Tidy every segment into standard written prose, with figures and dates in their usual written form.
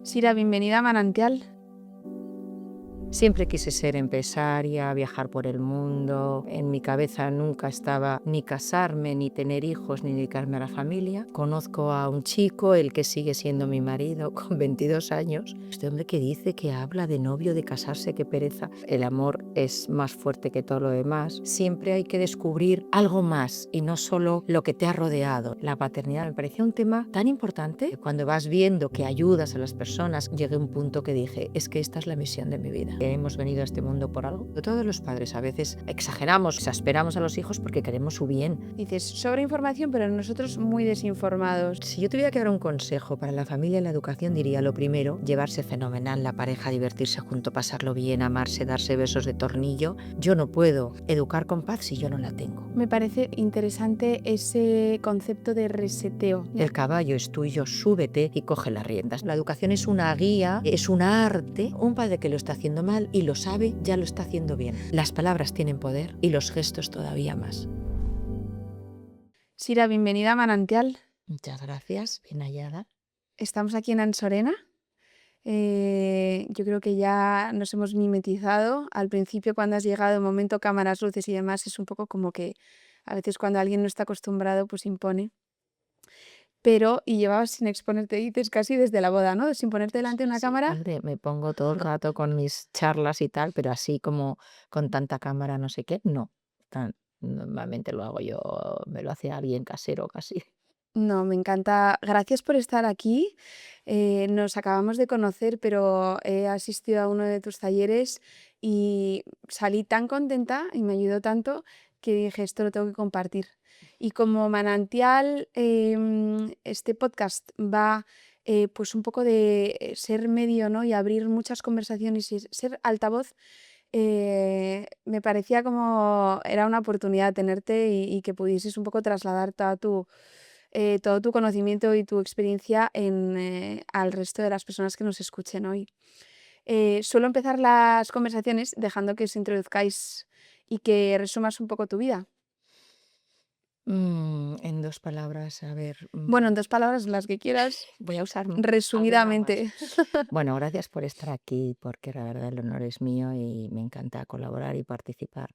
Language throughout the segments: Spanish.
Sira, bienvenida a Manantial. Siempre quise ser empresaria, viajar por el mundo. En mi cabeza nunca estaba ni casarme, ni tener hijos, ni dedicarme a la familia. Conozco a un chico, el que sigue siendo mi marido, con 22 años. Este hombre que dice, que habla de novio, de casarse, qué pereza. El amor es más fuerte que todo lo demás. Siempre hay que descubrir algo más y no solo lo que te ha rodeado. La paternidad me parecía un tema tan importante que cuando vas viendo que ayudas a las personas, llegué a un punto que dije, es que esta es la misión de mi vida. Hemos venido a este mundo por algo. Todos los padres a veces exageramos, exasperamos a los hijos porque queremos su bien. Dices, sobre información, pero nosotros muy desinformados. Si yo tuviera que dar un consejo para la familia y la educación, diría lo primero, llevarse fenomenal la pareja, divertirse junto, pasarlo bien, amarse, darse besos de tornillo. Yo no puedo educar con paz si yo no la tengo. Me parece interesante ese concepto de reseteo. El caballo es tuyo, súbete y coge las riendas. La educación es una guía, es un arte. Un padre que lo está haciendo mal y lo sabe, ya lo está haciendo bien. Las palabras tienen poder y los gestos todavía más. Sira, bienvenida a Manantial. Muchas gracias, bien hallada. Estamos aquí en Ansorena. Yo creo que ya nos hemos mimetizado. Al principio, cuando has llegado, momento cámaras, luces y demás, es un poco como que a veces cuando alguien no está acostumbrado, pues impone. Pero, y llevabas sin exponerte, dices, casi desde la boda, ¿no? Sin ponerte delante de una cámara. Padre, me pongo todo el rato con mis charlas y tal, pero así como con tanta cámara, no sé qué, no. Normalmente lo hago yo, me lo hace alguien casero casi. No, me encanta. Gracias por estar aquí. Nos acabamos de conocer, pero he asistido a uno de tus talleres y salí tan contenta y me ayudó tanto que dije, esto lo tengo que compartir. Y como manantial, este podcast va pues un poco de ser medio, ¿no? Y abrir muchas conversaciones y ser altavoz. Me parecía como era una oportunidad tenerte y que pudieses un poco trasladar todo tu conocimiento y tu experiencia al resto de las personas que nos escuchen hoy. Suelo empezar las conversaciones dejando que os introduzcáis y que resumas un poco tu vida. En 2 palabras, a ver, Bueno, en 2 palabras, las que quieras, voy a usar resumidamente. Bueno, gracias por estar aquí, porque la verdad el honor es mío y me encanta colaborar y participar.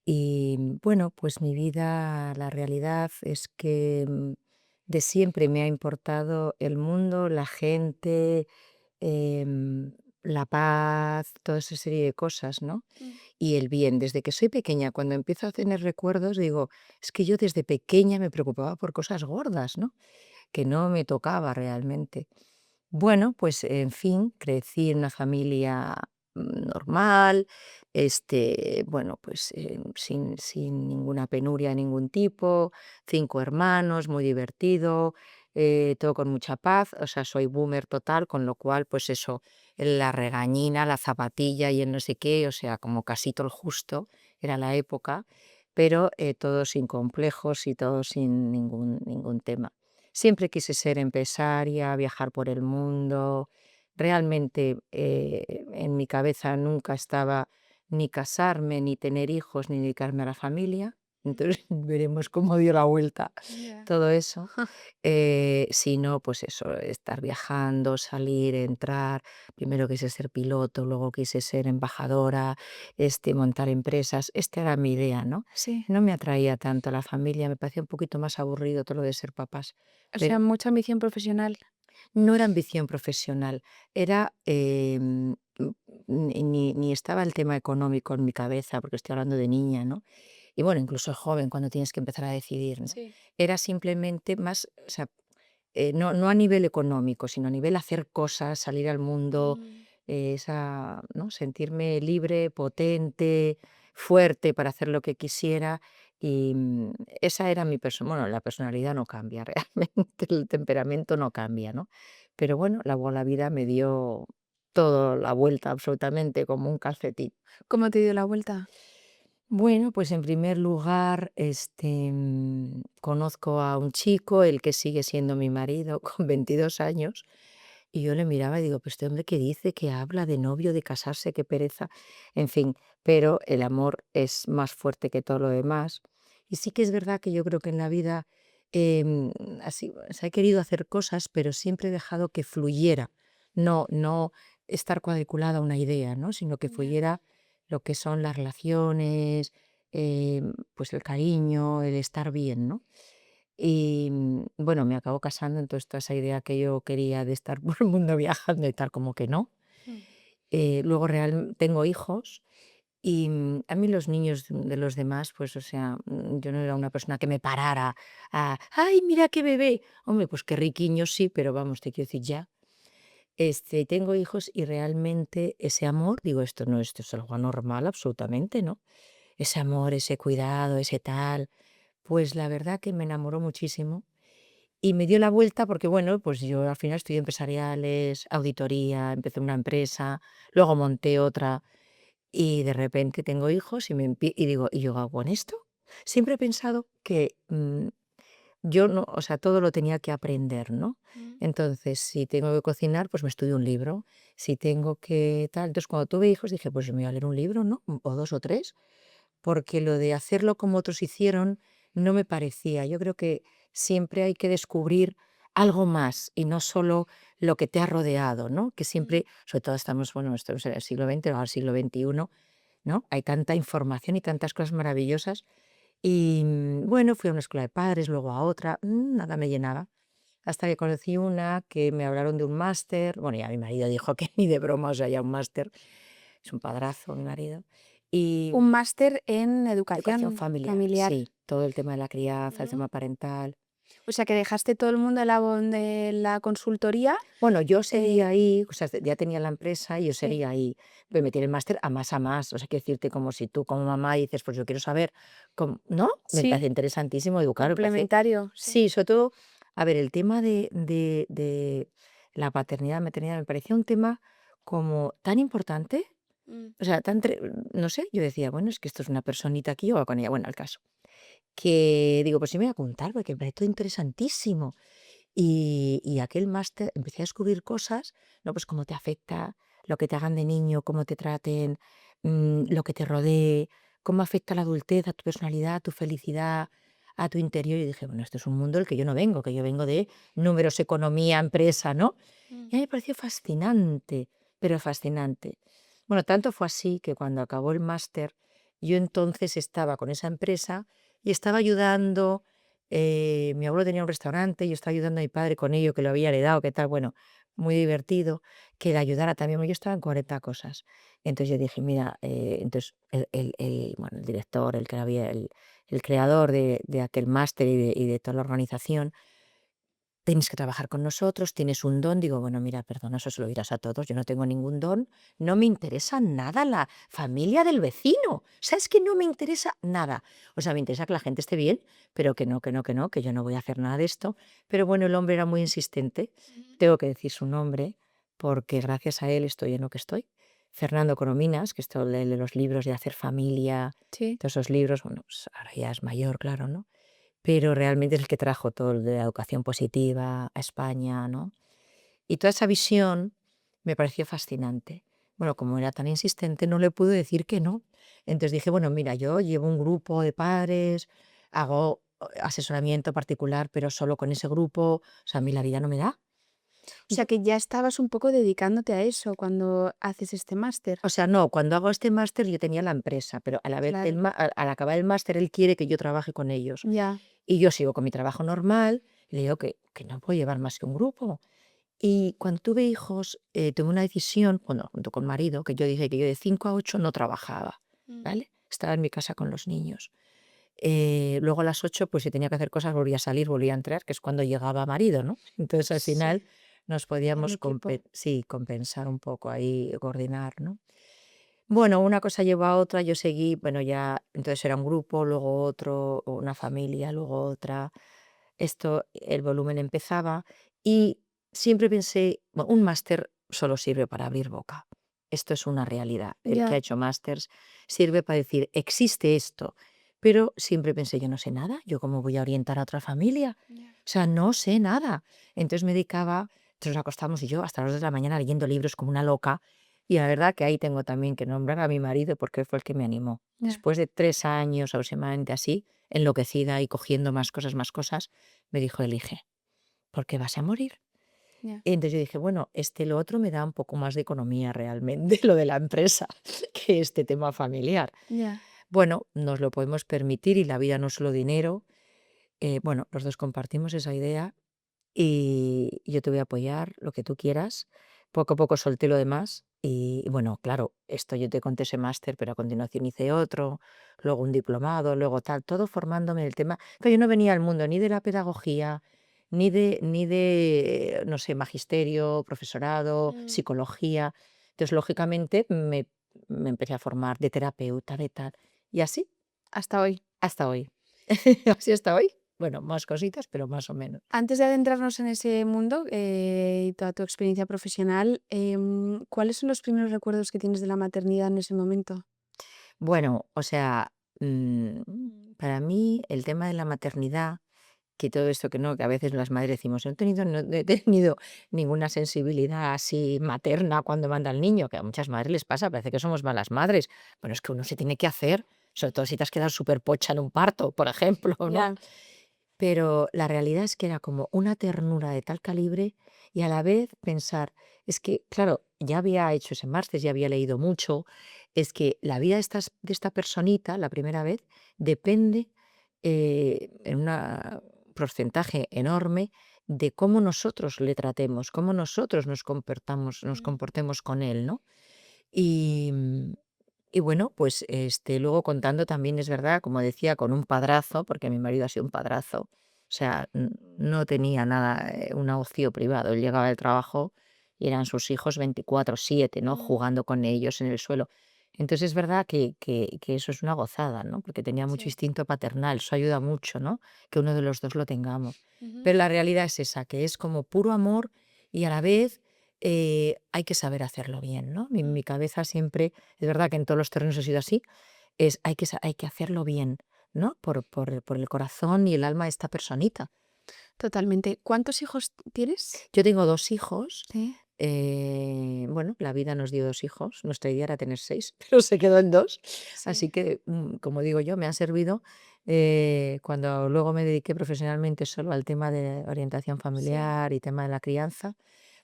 Y bueno, pues mi vida, la realidad es que de siempre me ha importado el mundo, la gente, la paz, toda esa serie de cosas, ¿no? Mm. Y el bien. Desde que soy pequeña, cuando empiezo a tener recuerdos, digo, es que yo desde pequeña me preocupaba por cosas gordas, ¿no? Que no me tocaba realmente. Bueno, pues en fin, crecí en una familia normal, bueno, pues sin ninguna penuria de ningún tipo, 5 hermanos, muy divertido, todo con mucha paz, o sea, soy boomer total, con lo cual, pues eso, la regañina, la zapatilla y el no sé qué, o sea, como casito el justo, era la época, pero todo sin complejos y todo sin ningún tema. Siempre quise ser empresaria, viajar por el mundo. Realmente en mi cabeza nunca estaba ni casarme, ni tener hijos, ni dedicarme a la familia. Entonces veremos cómo dio la vuelta Ya. todo eso. Sino, pues eso, estar viajando, salir, entrar. Primero quise ser piloto, luego quise ser embajadora, montar empresas. Esta era mi idea, ¿no? Sí. No me atraía tanto la familia, me parecía un poquito más aburrido todo lo de ser papás. O sea, mucha ambición profesional. No era ambición profesional, era, ni estaba el tema económico en mi cabeza, porque estoy hablando de niña, ¿no? Y bueno, incluso joven, cuando tienes que empezar a decidir, ¿no? Sí. Era simplemente más, o sea, no a nivel económico, sino a nivel hacer cosas, salir al mundo, Mm. ¿no? Sentirme libre, potente, fuerte para hacer lo que quisiera. Y esa era mi bueno, la personalidad no cambia realmente, el temperamento no cambia, ¿no? Pero bueno, la vida me dio todo la vuelta absolutamente como un calcetín. ¿Cómo te dio la vuelta? Bueno, pues en primer lugar, conozco a un chico, el que sigue siendo mi marido, con 22 años, y yo le miraba y digo, pues este hombre que dice, que habla de novio, de casarse, qué pereza, en fin, pero el amor es más fuerte que todo lo demás. Y sí que es verdad que yo creo que en la vida así, o sea, he querido hacer cosas, pero siempre he dejado que fluyera, no estar cuadriculada a una idea, ¿no? Sino que Ya. fluyera lo que son las relaciones, pues el cariño, el estar bien, ¿no? Y bueno, me acabo casando, entonces toda esa idea que yo quería de estar por el mundo viajando y tal, como que no. Mm. Luego tengo hijos y a mí los niños de los demás, pues, o sea, yo no era una persona que me parara a, ay, mira qué bebé. Hombre, pues qué riquiño sí, pero vamos, te quiero decir ya. Tengo hijos y realmente ese amor, digo, esto es algo anormal, absolutamente, ¿no? Ese amor, ese cuidado, ese tal, pues la verdad que me enamoró muchísimo y me dio la vuelta porque, bueno, pues yo al final estudié empresariales, auditoría, empecé una empresa, luego monté otra y de repente tengo hijos y digo, ¿y yo hago con esto? Siempre he pensado que yo no, o sea, todo lo tenía que aprender, ¿no? Mm. Entonces, si tengo que cocinar, pues me estudio un libro. Si tengo que tal, entonces cuando tuve hijos dije, pues yo me voy a leer un libro, ¿no? O dos o tres, porque lo de hacerlo como otros hicieron no me parecía. Yo creo que siempre hay que descubrir algo más y no solo lo que te ha rodeado, ¿no? Que Mm. siempre, sobre todo estamos, bueno, estamos en el siglo XX, ahora el siglo XXI, ¿no? Hay tanta información y tantas cosas maravillosas. Y bueno, fui a una escuela de padres, luego a otra, nada me llenaba. Hasta que conocí una que me hablaron de un máster. Bueno, ya mi marido dijo que ni de broma, o sea, ya un máster. Es un padrazo, mi marido. Y Un máster en educación educación familiar, familiar. sí, todo el tema de la crianza, el Mm. tema parental. O sea, que dejaste todo el mundo de la consultoría. Bueno, yo eh, seguía ahí, o sea, ya tenía la empresa y yo sí, seguía ahí. Me metí en el máster a más a más. O sea, quiero decirte, como si tú como mamá dices, pues yo quiero saber cómo, ¿no? Me parece sí, interesantísimo educar, me parece. complementario, sí. Sí, sobre todo, a ver, el tema de la paternidad, maternidad, me parecía un tema como tan importante, Mm. o sea, no sé, yo decía, bueno, es que esto es una personita aquí, yo voy con ella, bueno, el caso. Que digo, pues sí me voy a apuntar porque me parece todo interesantísimo. Y aquel máster empecé a descubrir cosas, ¿no? Pues cómo te afecta lo que te hagan de niño, cómo te traten, lo que te rodee, cómo afecta la adultez a tu personalidad, a tu felicidad, a tu interior. Y dije, bueno, esto es un mundo del que yo no vengo, que yo vengo de números, economía, empresa, ¿no? Mm. Y a mí me pareció fascinante, pero fascinante. Bueno, tanto fue así que cuando acabó el máster, yo entonces estaba con esa empresa y estaba ayudando. Mi abuelo tenía un restaurante, yo estaba ayudando a mi padre con ello, que lo había heredado, que tal, bueno, muy divertido, que le ayudara también, yo estaba en 40 cosas. Entonces yo dije, mira, entonces bueno, el director, el que había, el creador de aquel máster y de toda la organización, tienes que trabajar con nosotros, tienes un don. Digo, bueno, mira, perdona, eso se lo dirás a todos, yo no tengo ningún don, no me interesa nada la familia del vecino. O sea, es que no me interesa nada. O sea, me interesa que la gente esté bien, pero que no, que no, que no, que yo no voy a hacer nada de esto. Pero bueno, el hombre era muy insistente, Ujú. tengo que decir su nombre, porque gracias a él estoy en lo que estoy. Fernando Corominas, que esto de los libros de hacer familia, Sí. todos esos libros, bueno, pues ahora ya es mayor, claro, ¿no? Pero realmente es el que trajo todo lo de la educación positiva a España, ¿no? Y toda esa visión me pareció fascinante. Bueno, como era tan insistente, no le pude decir que no. Entonces dije, bueno, mira, yo llevo un grupo de padres, hago asesoramiento particular, pero solo con ese grupo, o sea, a mí la vida no me da. O sea, que ya estabas un poco dedicándote a eso cuando haces este máster. O sea, no, cuando hago este máster yo tenía la empresa, pero a la vez Claro. al acabar el máster él quiere que yo trabaje con ellos. Ya. Y yo sigo con mi trabajo normal, y le digo que no puedo llevar más que un grupo. Y cuando tuve hijos, tomé una decisión, bueno, junto con marido, que yo dije que yo de 5 a 8 no trabajaba, Mm. ¿vale? Estaba en mi casa con los niños. Luego a las 8 pues si tenía que hacer cosas, volvía a salir, volvía a entrar, que es cuando llegaba marido, ¿no? Entonces al final Sí, nos en podíamos equipo. sí, compensar un poco ahí, coordinar, ¿no? Bueno, una cosa llevó a otra, yo seguí, bueno, ya, entonces era un grupo, luego otro, una familia, luego otra. Esto, el volumen empezaba y siempre pensé, bueno, un máster solo sirve para abrir boca. Esto es una realidad. El que ha Ya. hecho másters sirve para decir, existe esto. Pero siempre pensé, yo no sé nada, yo cómo voy a orientar a otra familia. Ya. O sea, no sé nada. Entonces me dedicaba, entonces nos acostamos y yo hasta las 2 de la mañana leyendo libros como una loca. Y la verdad que ahí tengo también que nombrar a mi marido porque fue el que me animó. Ya. Después de 3 años aproximadamente así, enloquecida y cogiendo más cosas, me dijo, elige, porque vas a morir. Ya, Entonces yo dije, bueno, lo otro me da un poco más de economía realmente, lo de la empresa, que este tema familiar. ya, Bueno, nos lo podemos permitir y la vida no es solo dinero. Bueno, los 2 compartimos esa idea y yo te voy a apoyar, lo que tú quieras. Poco a poco solté lo demás y bueno, claro, esto yo te conté ese máster, pero a continuación hice otro, luego un diplomado, luego tal, todo formándome en el tema. Pero yo no venía al mundo ni de la pedagogía, ni de, no sé, magisterio, profesorado, mm, psicología. Entonces, lógicamente, me empecé a formar de terapeuta, de tal, y así hasta hoy. hasta hoy. Así hasta hoy. Bueno, más cositas, pero más o menos. Antes de adentrarnos en ese mundo, y toda tu experiencia profesional, ¿cuáles son los primeros recuerdos que tienes de la maternidad en ese momento? Bueno, o sea, para mí el tema de la maternidad, que todo esto que no, que a veces las madres decimos, no he tenido ninguna sensibilidad así materna cuando manda al niño, que a muchas madres les pasa, parece que somos malas madres. Bueno, es que uno se tiene que hacer, sobre todo si te has quedado súper pocha en un parto, por ejemplo, ¿no? Ya, Pero la realidad es que era como una ternura de tal calibre y a la vez pensar, es que, claro, ya había hecho ese máster, ya había leído mucho, es que la vida de esta personita, la primera vez, depende en un porcentaje enorme de cómo nosotros le tratemos, cómo nosotros nos mm, comportemos con él, ¿no? Y, y bueno, pues luego contando también es verdad, como decía, con un padrazo, porque mi marido ha sido un padrazo, o sea, no tenía nada, un ocio privado. Él llegaba del trabajo y eran sus hijos 24/7, ¿no? mm, Jugando con ellos en el suelo. Entonces es verdad que eso es una gozada, ¿no? Porque tenía mucho sí, instinto paternal, eso ayuda mucho, ¿no? Que uno de los dos lo tengamos. ujú, Pero la realidad es esa, que es como puro amor y a la vez hay que saber hacerlo bien, ¿no? Mi mm. cabeza siempre, es verdad que en todos los terrenos ha sido así, hay que hacerlo bien, ¿no? Por el corazón y el alma de esta personita. Totalmente. ¿Cuántos hijos tienes? Yo tengo 2 hijos, Sí, bueno, la vida nos dio 2 hijos, nuestra idea era tener 6 pero se quedó en 2 sí, así que, como digo yo, me ha servido, cuando luego me dediqué profesionalmente solo al tema de orientación sí. familiar y tema de la crianza,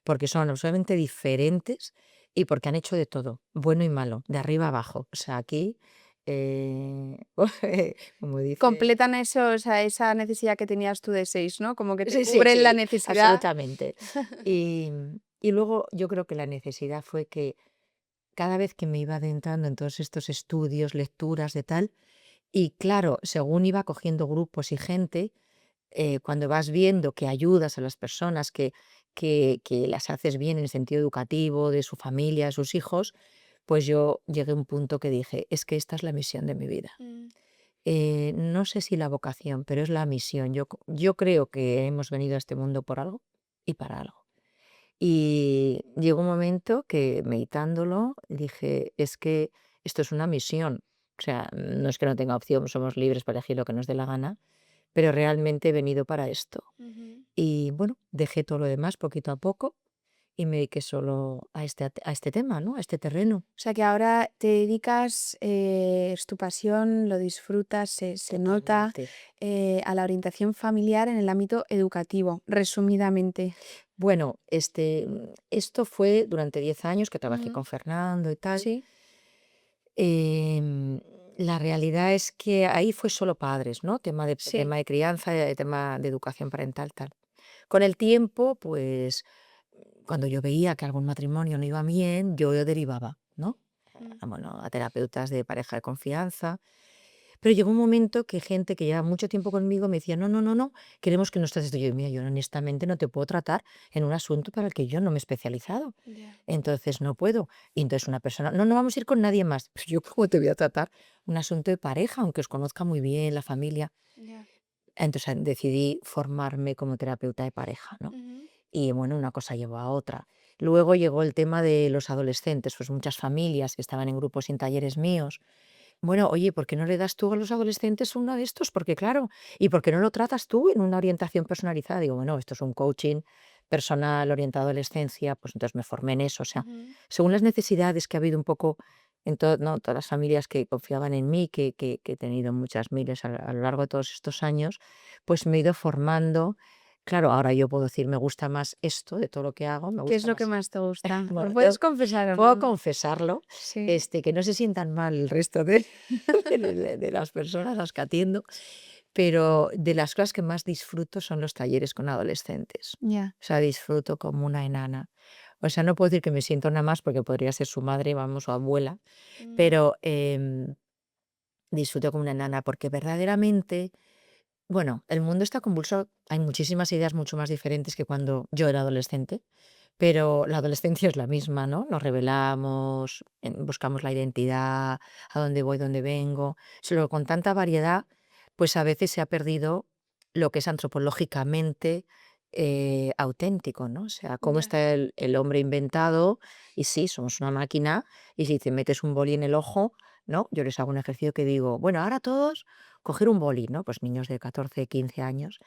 porque son absolutamente diferentes y porque han hecho de todo, bueno y malo, de arriba a abajo. O sea, aquí, eh, como dice Completan eso, o sea, esa necesidad que tenías tú de 6, ¿no? Como que te sí, sí, cubren la sí, necesidad. absolutamente. Y, y luego yo creo que la necesidad fue que cada vez que me iba adentrando en todos estos estudios, lecturas de tal, y claro, según iba cogiendo grupos y gente, cuando vas viendo que ayudas a las personas, que las haces bien en el sentido educativo, de su familia, de sus hijos, pues yo llegué a un punto que dije, es que esta es la misión de mi vida. Mm, No sé si la vocación, pero es la misión. Yo creo que hemos venido a este mundo por algo y para algo. Y llegó un momento que meditándolo dije, es que esto es una misión. O sea, no es que no tenga opción, somos libres para elegir lo que nos dé la gana, pero realmente he venido para esto. ujú. Y bueno, dejé todo lo demás poquito a poco y me dediqué solo a este tema, ¿no? A este terreno. O sea, que ahora te dedicas, es tu pasión, lo disfrutas, se nota, Totalmente. a la orientación familiar en el ámbito educativo, resumidamente. Bueno, esto fue durante 10 años que trabajé Ujú. con Fernando y tal. Sí, Em, la realidad es que ahí fue solo padres, ¿no? sí, Tema de crianza, tema de educación parental, tal. Con el tiempo, pues, cuando yo veía que algún matrimonio no iba bien, yo derivaba, ¿no? mm, Bueno, a terapeutas de pareja de confianza. Pero llegó un momento que gente que lleva mucho tiempo conmigo me decía: "No, no, no, no, queremos que nos trates esto". Yo: "Mira, yo honestamente no te puedo tratar en un asunto para el que yo no me he especializado, ya, entonces no puedo". Y entonces una persona: "No, no vamos a ir con nadie más". Pues, ¿yo cómo te voy a tratar un asunto de pareja, aunque os conozca muy bien la familia? ya, Entonces, decidí formarme como terapeuta de pareja, ¿no? ujú, Y bueno, una cosa llevó a otra. Luego llegó el tema de los adolescentes, pues muchas familias que estaban en grupos y en talleres míos bueno, oye, ¿por qué no le das tú a los adolescentes uno de estos? Porque claro, ¿y por qué no lo tratas tú en una orientación personalizada? Digo, bueno, esto es un coaching personal orientado a adolescencia, pues entonces me formé en eso. O sea, ujú. según las necesidades que ha habido un poco en ¿no? Todas las familias que confiaban en mí, que he tenido muchas miles a lo largo de todos estos años, pues me he ido formando Claro, ahora yo puedo decir, me gusta más esto de todo lo que hago, me ¿Qué es gusta lo que más. más te gusta? ¿Lo Bueno, puedes confesar o puedo no? confesarlo, Sí, que no se sientan mal el resto de, de las personas a las que atiendo, pero de las cosas que más disfruto son los talleres con adolescentes. ya. O sea, disfruto como una enana. O sea, no puedo decir que me siento una más porque podría ser su madre, vamos, o abuela, Mm, pero disfruto como una enana porque verdaderamente, bueno, el mundo está convulso, hay muchísimas ideas mucho más diferentes que cuando yo era adolescente, pero la adolescencia es la misma, ¿no? Nos revelamos, buscamos la identidad, a dónde voy, dónde vengo. Solo con tanta variedad, pues a veces se ha perdido lo que es antropológicamente auténtico, ¿no? O sea, cómo ya. está el hombre inventado, y sí, somos una máquina, y si te metes un boli en el ojo, ¿no? Yo les hago un ejercicio que digo, bueno, ahora todos coger un boli, ¿no? Pues niños de 14 15 años,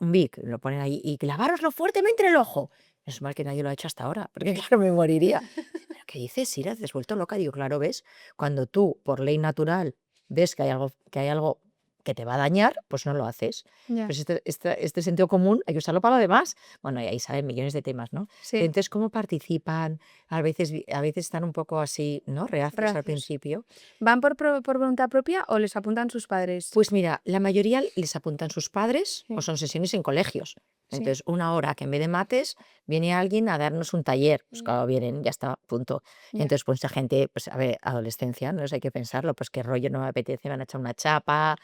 un Bic, lo ponen ahí, y clavároslo fuertemente en el ojo. Es mal que nadie lo ha hecho hasta ahora, porque claro, me moriría. ¿Pero qué dices, Sira? ¿Te has vuelto loca? Digo, claro, ¿ves? Cuando tú, por ley natural, ves que hay algo que te va a dañar, pues no lo haces. Ya, Pues este sentido común hay que usarlo para lo demás. Bueno, y ahí salen millones de temas, ¿no? Pero sí, entonces, ¿cómo participan? A veces están un poco así, ¿no? Reacios al gracias. principio. ¿Van por voluntad propia o les apuntan sus padres? Pues mira, la mayoría les apuntan sus padres o Sí, son sesiones en colegios. sí, Entonces, una hora que en vez de mates viene alguien a darnos un taller. Pues mm, claro, vienen, ya está, punto. ya, Entonces, pues esa gente, pues a ver, adolescencia, ¿no? Eso hay que pensarlo, pues qué rollo, no me apetece, van a echar una chapa,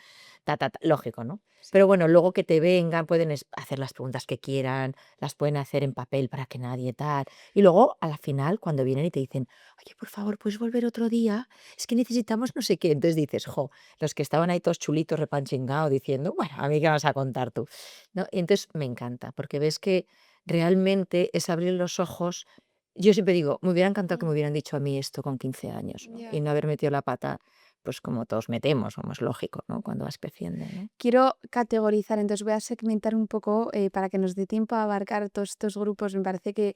lógico, ¿no? sí. Pero bueno, luego que te vengan, pueden hacer las preguntas que quieran, las pueden hacer en papel para que nadie tal. Y luego, a la final, cuando vienen y te dicen, oye, por favor, ¿puedes volver otro día? Es que necesitamos no sé qué. Entonces dices, jo, los que estaban ahí todos chulitos, repanchingados, diciendo, bueno, a mí qué vas a contar tú, ¿no? Y entonces me encanta, porque ves que realmente es abrir los ojos. Yo siempre digo, me hubiera encantado que me Mm, hubieran dicho a mí esto con 15 años, ¿no? ya. Y no haber metido la pata, pues como todos metemos, como es lógico, ¿no? Cuando vas creciendo, ¿no? Quiero categorizar, entonces voy a segmentar un poco para que nos dé tiempo a abarcar todos estos grupos. Me parece que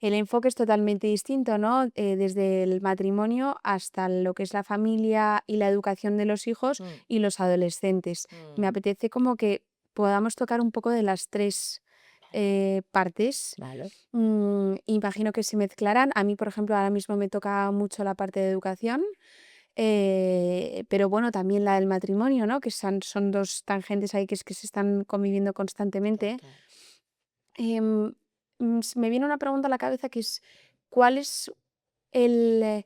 el enfoque es totalmente distinto, ¿no? Desde el matrimonio hasta lo que es la familia y la educación de los hijos Mm, y los adolescentes. Me mm, apetece como que podamos tocar un poco de las tres partes. ¿vale? Imagino que se mezclarán. A mí, por ejemplo, ahora mismo me toca mucho la parte de educación. Pero bueno, también la del matrimonio, ¿no? Que son dos tangentes ahí que se están conviviendo constantemente. Total. Em, Me viene una pregunta a la cabeza que es, ¿cuál es el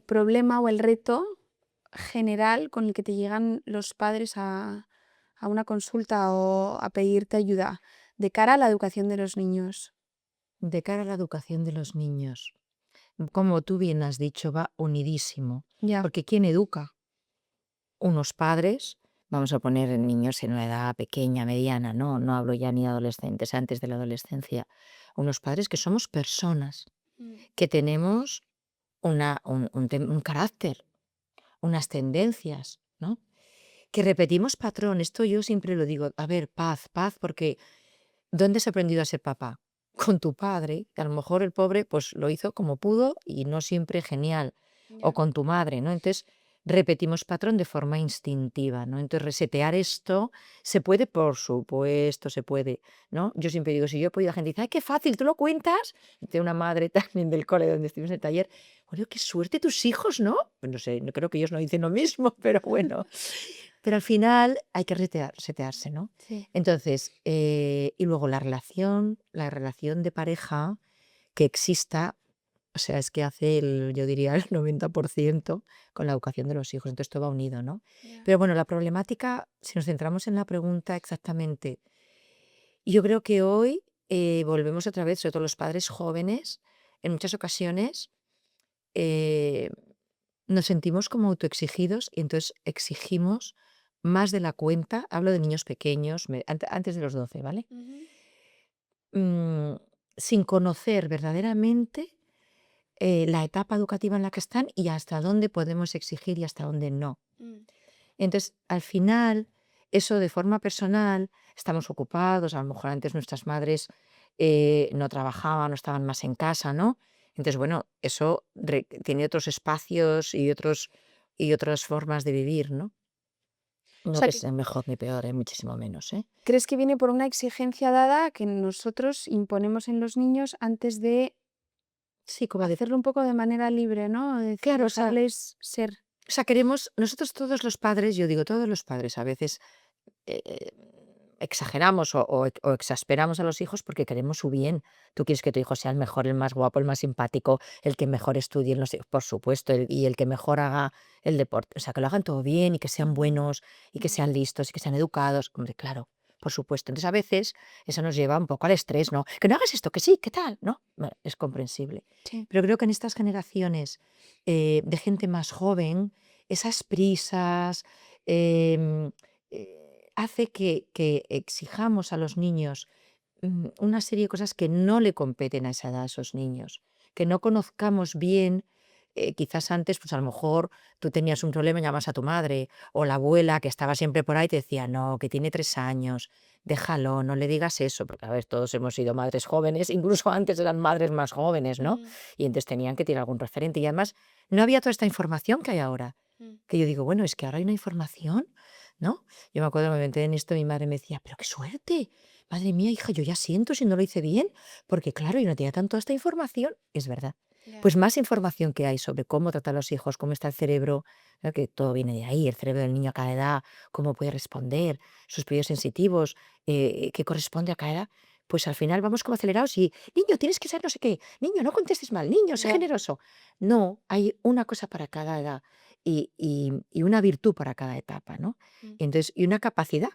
problema o el reto general con el que te llegan los padres a una consulta o a pedirte ayuda de cara a la educación de los niños? De cara a la educación de los niños, como tú bien has dicho, va unidísimo, Ya, porque ¿quién educa? Unos padres, vamos a poner niños en una edad pequeña, mediana, no hablo ya ni de adolescentes, antes de la adolescencia, unos padres que somos personas, mm, que tenemos un carácter, unas tendencias, ¿no? Que repetimos patrón. Esto yo siempre lo digo, a ver, paz, paz, porque ¿dónde has aprendido a ser papá? Con tu padre, que a lo mejor el pobre pues lo hizo como pudo y no siempre genial, o ya, con tu madre, ¿no? Entonces repetimos patrón de forma instintiva, ¿no? Entonces resetear esto se puede, por supuesto, se puede, ¿no? Yo siempre digo, si yo he podido, la gente dice, ay, qué fácil, ¿tú lo cuentas? De una madre también del cole donde estuvimos en el taller, bueno, qué suerte tus hijos, ¿no? Pues no sé, no creo que ellos no dicen lo mismo, pero bueno. Pero al final hay que resetearse, ¿no? sí, Entonces, y luego la relación de pareja que exista, o sea, es que hace yo diría, el 90% con la educación de los hijos. Entonces, todo va unido, ¿no? ya, Pero bueno, la problemática, si nos centramos en la pregunta exactamente, yo creo que hoy volvemos otra vez, sobre todo los padres jóvenes, en muchas ocasiones eh, nos sentimos como autoexigidos y entonces exigimos más de la cuenta. Hablo de niños pequeños, antes de los 12, ¿vale? ujú, mm, Sin conocer verdaderamente la etapa educativa en la que están y hasta dónde podemos exigir y hasta dónde no. mm, Entonces, al final, eso de forma personal, estamos ocupados, a lo mejor antes nuestras madres no trabajaban, no estaban más en casa, ¿no? Entonces, bueno, eso tiene otros espacios y otras formas de vivir, ¿no? O No sea, que que sea mejor ni peor, muchísimo menos, ¿eh? ¿crees que viene por una exigencia dada que nosotros imponemos en los niños antes de Sí, como de hacerlo un poco de manera libre, ¿no? claro, Dejarles ser. queremos nosotros todos los padres, yo digo, todos los padres a veces, eh, exageramos o exasperamos a los hijos porque queremos su bien. Tú quieres que tu hijo sea el mejor, el más guapo, el más simpático, el que mejor estudie, no sé, por supuesto, y el que mejor haga el deporte. O sea, que lo hagan todo bien y que sean Ujú, buenos y que ujú. sean listos y que sean educados. Hombre, claro, por supuesto. Entonces, a veces eso nos lleva un poco al estrés, ¿no? Que no hagas esto, que sí, ¿qué tal? ¿No? Bueno, es comprensible. Sí. Pero creo que en estas generaciones de gente más joven, esas prisas, em, hace que exijamos a los niños una serie de cosas que no le competen a esa edad a esos niños, que no conozcamos bien. Quizás antes, pues a lo mejor tú tenías un problema y llamas a tu madre, o la abuela que estaba siempre por ahí te decía, no, que tiene 3 años, déjalo, no le digas eso, porque a ver, todos hemos sido madres jóvenes, incluso antes eran madres más jóvenes, ¿no? Mm, Y entonces tenían que tener algún referente. Y además no había toda esta información que hay ahora, mm. que yo digo, bueno, es que ahora hay una información, ¿no? Yo me acuerdo que me metí en esto, mi madre me decía, pero qué suerte, madre mía, hija, yo ya siento si no lo hice bien, porque claro, yo no tenía tanto esta información. Es verdad. Ya. Pues más información que hay sobre cómo tratar a los hijos, cómo está el cerebro, ¿no? Que todo viene de ahí, el cerebro del niño a cada edad, cómo puede responder, sus periodos sensitivos, qué corresponde a cada edad. Pues al final vamos como acelerados y, niño, tienes que ser no sé qué, niño, no contestes mal, niño, sé Ya. generoso. No, hay una cosa para cada edad y una virtud para cada etapa, ¿no? Mm, Entonces, y una capacidad.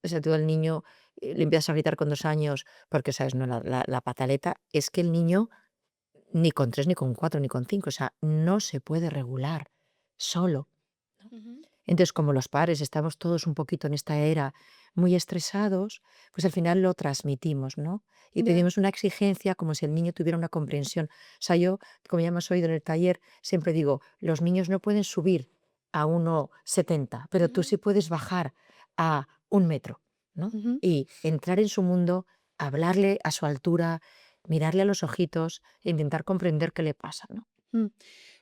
O sea, tú al niño le empiezas a gritar con 2 años, porque, ¿sabes? No, la pataleta es que el niño ni con 3 ni con 4 ni con 5 o sea, no se puede regular solo. ujú. Entonces, como los padres estamos todos un poquito en esta era muy estresados, pues al final lo transmitimos, ¿no? Y Ya. pedimos una exigencia como si el niño tuviera una comprensión. O sea, yo, como ya hemos oído en el taller, siempre digo, los niños no pueden subir a 1,70 pero tú Ujú, sí puedes bajar a 1 metro, ¿no? ujú. Y entrar en su mundo, hablarle a su altura, mirarle a los ojitos e intentar comprender qué le pasa, ¿no? Mm. O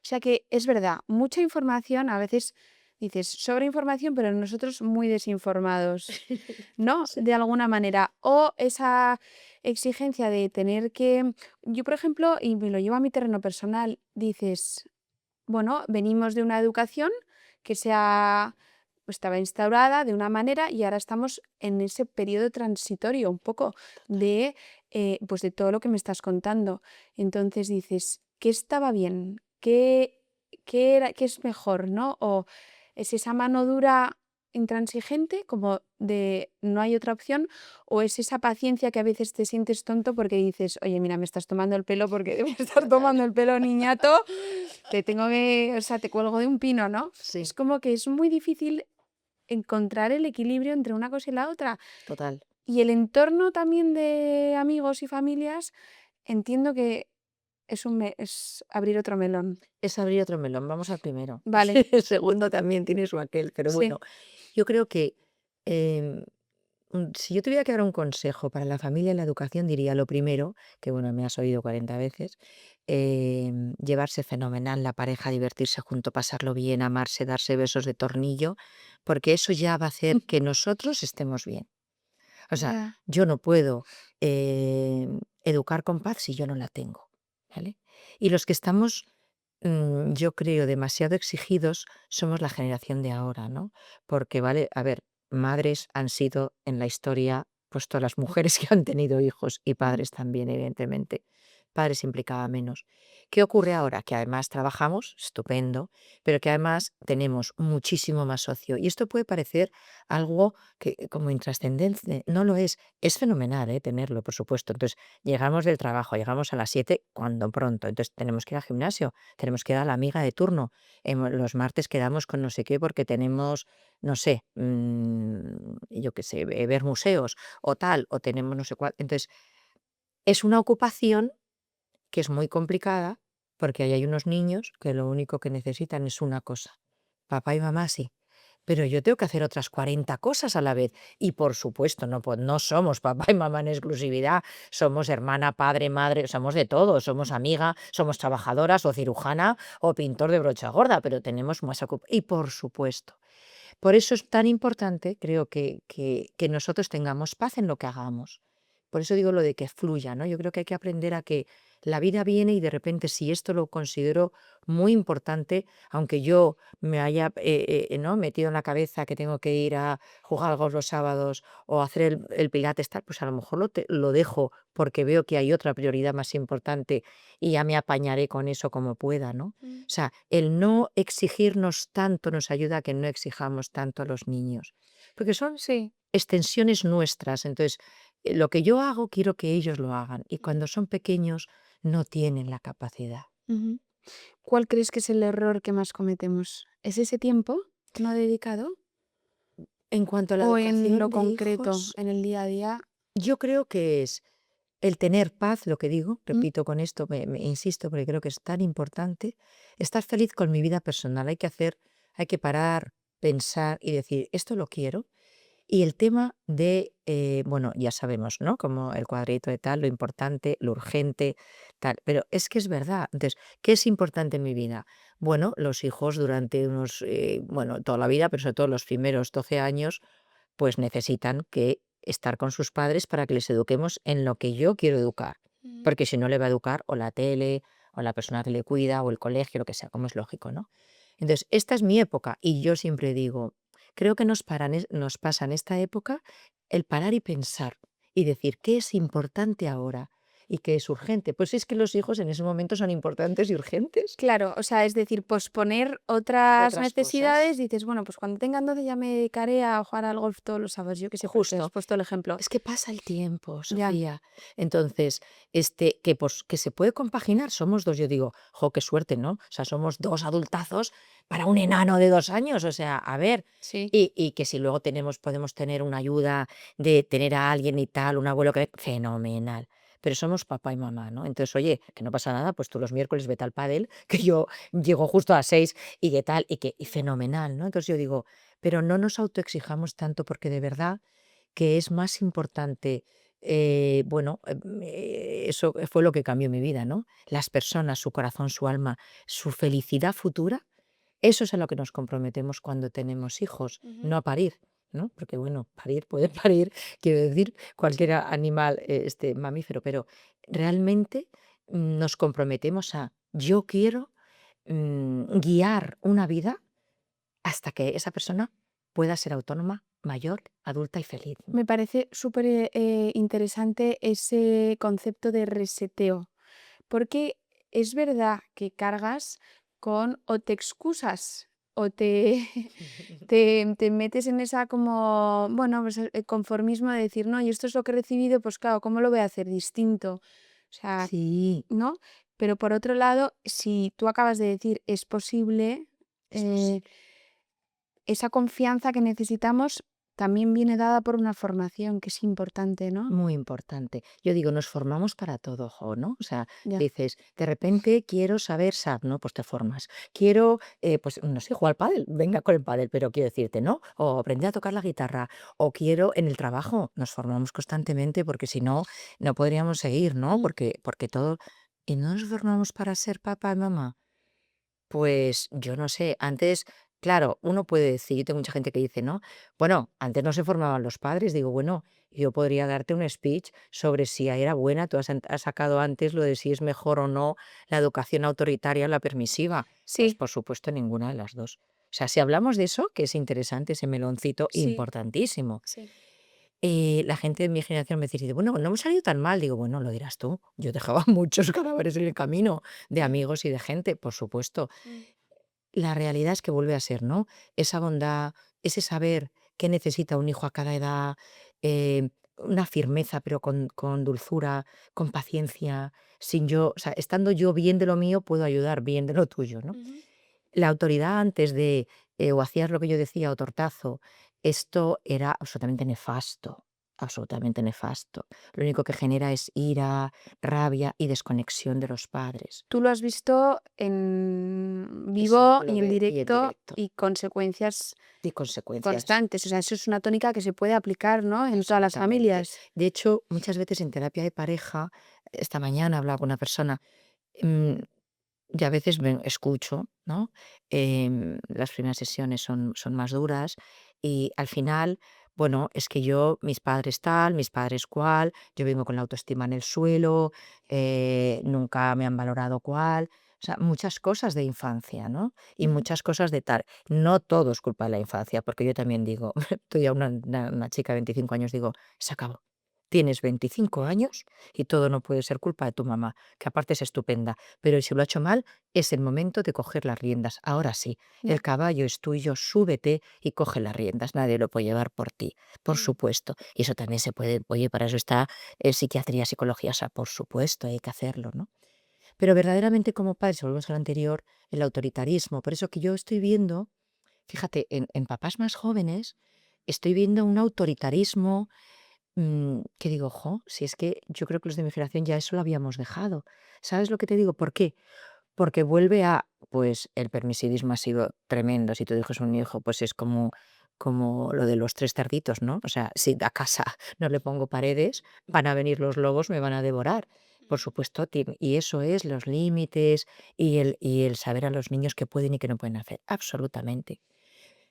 sea que es verdad, mucha información, a veces dices sobre información, pero nosotros muy desinformados, ¿no? Sí. De alguna manera. O esa exigencia de tener que. Yo, por ejemplo, y me lo llevo a mi terreno personal, dices, bueno, venimos de una educación que estaba instaurada de una manera y ahora estamos en ese periodo transitorio un poco de, pues de todo lo que me estás contando. Entonces dices, ¿qué estaba bien? ¿Qué es mejor, ¿no? O es esa mano dura intransigente, como de no hay otra opción, o es esa paciencia que a veces te sientes tonto porque dices, oye, mira, me estás tomando el pelo porque debes estar Total. tomando el pelo, niñato, o sea, te cuelgo de un pino, ¿no? Es Sí, como que es muy difícil encontrar el equilibrio entre una cosa y la otra. total. Y el entorno también de amigos y familias, entiendo que es abrir otro melón. Es abrir otro melón, vamos al primero. Vale, El segundo también tiene su aquel, pero sí. bueno, yo creo que, em, si yo tuviera que dar un consejo para la familia en la educación, diría lo primero, que bueno, me has oído 40 veces, llevarse fenomenal la pareja, divertirse junto, pasarlo bien, amarse, darse besos de tornillo, porque eso ya va a hacer que nosotros estemos bien. O sea, Ya. yo no puedo, educar con paz si yo no la tengo, ¿vale? Y los que estamos, yo creo, demasiado exigidos somos la generación de ahora, ¿no? Porque, vale, a ver, madres han sido en la historia, pues, todas las mujeres que han tenido hijos y Ujú. padres también, evidentemente. Padres implicaba menos. ¿Qué ocurre ahora? Que además trabajamos, estupendo, pero que además tenemos muchísimo más ocio. Y esto puede parecer algo que como intrascendente, no lo es fenomenal, tenerlo, por supuesto. Entonces, llegamos del trabajo, llegamos a las 7 cuando pronto, entonces tenemos que ir al gimnasio, tenemos que ir a la amiga de turno, los martes quedamos con no sé qué porque tenemos, no sé, yo qué sé, ver museos o tal, o tenemos no sé cuál. Entonces, es una ocupación que es muy complicada porque ahí hay unos niños que lo único que necesitan es una cosa, papá y mamá sí, pero yo tengo que hacer otras 40 cosas a la vez. Y por supuesto, no somos papá y mamá en exclusividad, somos hermana, padre, madre, somos de todo, somos amiga, somos trabajadoras o cirujana o pintor de brocha gorda, pero tenemos más ocupación. Y por supuesto, Por eso es tan importante, creo que nosotros tengamos paz en lo que hagamos. Por eso digo lo de que fluya, ¿no? Yo creo que hay que aprender a que la vida viene y de repente si esto lo considero muy importante, aunque yo me haya ¿no? metido en la cabeza que tengo que ir a jugar al golf los sábados o hacer el pilates, tal, pues a lo mejor lo dejo porque veo que hay otra prioridad más importante y ya me apañaré con eso como pueda, ¿no? Mm. O sea, el no exigirnos tanto nos ayuda a que no exijamos tanto a los niños, porque son Sí. extensiones nuestras. Entonces, lo que yo hago, quiero que ellos lo hagan. Y cuando son pequeños, no tienen la capacidad. Ujú. ¿Cuál crees que es el error que más cometemos? ¿Es ese tiempo no dedicado? En cuanto a la ¿O en educación lo de concreto, hijos, en el día a día? yo creo que es el tener paz, lo que digo, Mm. repito con esto, me insisto porque creo que es tan importante, estar feliz con mi vida personal. Hay que parar, pensar y decir, esto lo quiero. Y el tema de, bueno, ya sabemos, ¿no? Como el cuadrito de tal, lo importante, lo urgente, tal. Pero es que es verdad. Entonces, ¿qué es importante en mi vida? Bueno, los hijos durante bueno, toda la vida, pero sobre todo los primeros 12 años, pues necesitan que estar con sus padres para que les eduquemos en lo que yo quiero educar. Mm. Porque si no le va a educar o la tele, o la persona que le cuida, o el colegio, lo que sea, como es lógico, ¿no? Entonces, esta es mi época y yo siempre digo, creo que nos pasa en esta época el parar y pensar y decir qué es importante ahora y qué es urgente. Pues es que los hijos en ese momento son importantes y urgentes. Claro, o sea, es decir, posponer otras Otras necesidades, cosas. dices, bueno, pues cuando tenga 12 ya me dedicaré a jugar al golf todos los sábados, yo qué sé, porque has Justo. puesto el ejemplo. Es que pasa el tiempo, Ya. Sofía. Entonces, que se puede compaginar, somos dos, yo digo, jo, qué suerte, ¿no? O sea, somos dos adultazos para un enano de 2 años, o sea, a ver, Sí. y que si luego podemos tener una ayuda de tener a alguien y tal, un abuelo que fenomenal. Pero somos papá y mamá, ¿no? Entonces, oye, que no pasa nada, pues tú los miércoles vete al pádel, que yo llego justo a las 6 y qué tal, y fenomenal, ¿no? Entonces yo digo, pero no nos autoexijamos tanto porque de verdad que es más importante, bueno, eso fue lo que cambió mi vida, ¿no? Las personas, su corazón, su alma, su felicidad futura, eso es a lo que nos comprometemos cuando tenemos hijos, Ujú. no a parir, ¿no? Porque bueno, parir puede parir, quiero decir, cualquier animal, mamífero, pero realmente nos comprometemos a, yo quiero guiar una vida hasta que esa persona pueda ser autónoma, mayor, adulta y feliz, ¿no? Me parece súper interesante ese concepto de reseteo, porque es verdad que cargas con o te excusas o te, te metes en esa como, bueno, pues conformismo de decir, no, y esto es lo que he recibido, pues claro, ¿cómo lo voy a hacer distinto? O sea, Sí, ¿no? Pero por otro lado, si tú acabas de decir es posible, es eh, posible. esa confianza que necesitamos también viene dada por una formación que es importante, ¿no? Muy importante. Yo digo, nos formamos para todo, jo, ¿no? O sea, Ya. dices, de repente quiero saber SAP, ¿no? Pues te formas. Quiero, pues no sé, jugar al pádel, venga con el pádel, pero quiero decirte, ¿no? O aprender a tocar la guitarra, o quiero en el trabajo, nos formamos constantemente porque si no, no podríamos seguir, ¿no? Mm. Porque todo, y no nos formamos para ser papá y mamá. Pues yo no sé, antes, claro, uno puede decir, yo tengo mucha gente que dice, ¿no? Bueno, antes no se formaban los padres, digo, bueno, yo podría darte un speech sobre si era buena, has sacado antes lo de si es mejor o no la educación autoritaria o la permisiva. Pues Sí, por supuesto ninguna de las dos. O sea, si hablamos de eso, que es interesante, ese meloncito sí, importantísimo. sí. La gente de mi generación me dice, bueno, no hemos salido tan mal. Digo, bueno, lo dirás tú. Yo dejaba muchos cadáveres en el camino de Mm. amigos y de gente, por supuesto. Mm. La realidad es que vuelve a ser, ¿no? Esa bondad, ese saber qué necesita un hijo a cada edad, una firmeza, pero con dulzura, con paciencia, sin yo, o sea, estando yo bien de lo mío, puedo ayudar bien de lo tuyo, ¿no? Ujú. La autoridad antes de, o hacías lo que yo decía, o tortazo, esto era absolutamente nefasto, absolutamente nefasto. Lo único que genera es ira, rabia y desconexión de los padres. Tú lo has visto en Eso vivo lo y en ve y en directo directo. y consecuencias Y consecuencias. constantes. O sea, eso es una tónica que se puede aplicar, ¿no? En todas las Absolutamente. familias. De hecho, muchas veces en terapia de pareja, esta mañana hablaba con una persona, mm, y a veces escucho, ¿no? Las primeras sesiones son más duras y al final, bueno, es que yo, mis padres tal, mis padres cual, yo vengo con la autoestima en el suelo, nunca me han valorado cual. O sea, muchas cosas de infancia, ¿no? Y Ujú. muchas cosas de tal. No todo es culpa de la infancia, porque yo también digo, estoy a una chica de 25 años, digo, se acabó. Tienes 25 años y todo no puede ser culpa de tu mamá, que aparte es estupenda, pero si lo ha hecho mal, es el momento de coger las riendas. Ahora sí, el Ya. caballo es tuyo, súbete y coge las riendas. Nadie lo puede llevar por ti, por Mm. supuesto. Y eso también se puede, oye, para eso está psiquiatría, psicología, o sea, por supuesto, hay que hacerlo, ¿no? Pero verdaderamente como padres, si volvemos al anterior, el autoritarismo, por eso que yo estoy viendo, fíjate, en papás más jóvenes, estoy viendo un autoritarismo que digo, jo, si es que yo creo que los de mi generación ya eso lo habíamos dejado. ¿Sabes lo que te digo? ¿Por qué? Porque vuelve a, pues el permisivismo ha sido tremendo. Si tu hijo es un hijo, pues es como lo de los tres cerditos, ¿no? O sea, si a casa no le pongo paredes, van a venir los lobos, me van a devorar. Por supuesto, y eso es los límites y el saber a los niños qué pueden y qué no pueden hacer. Absolutamente.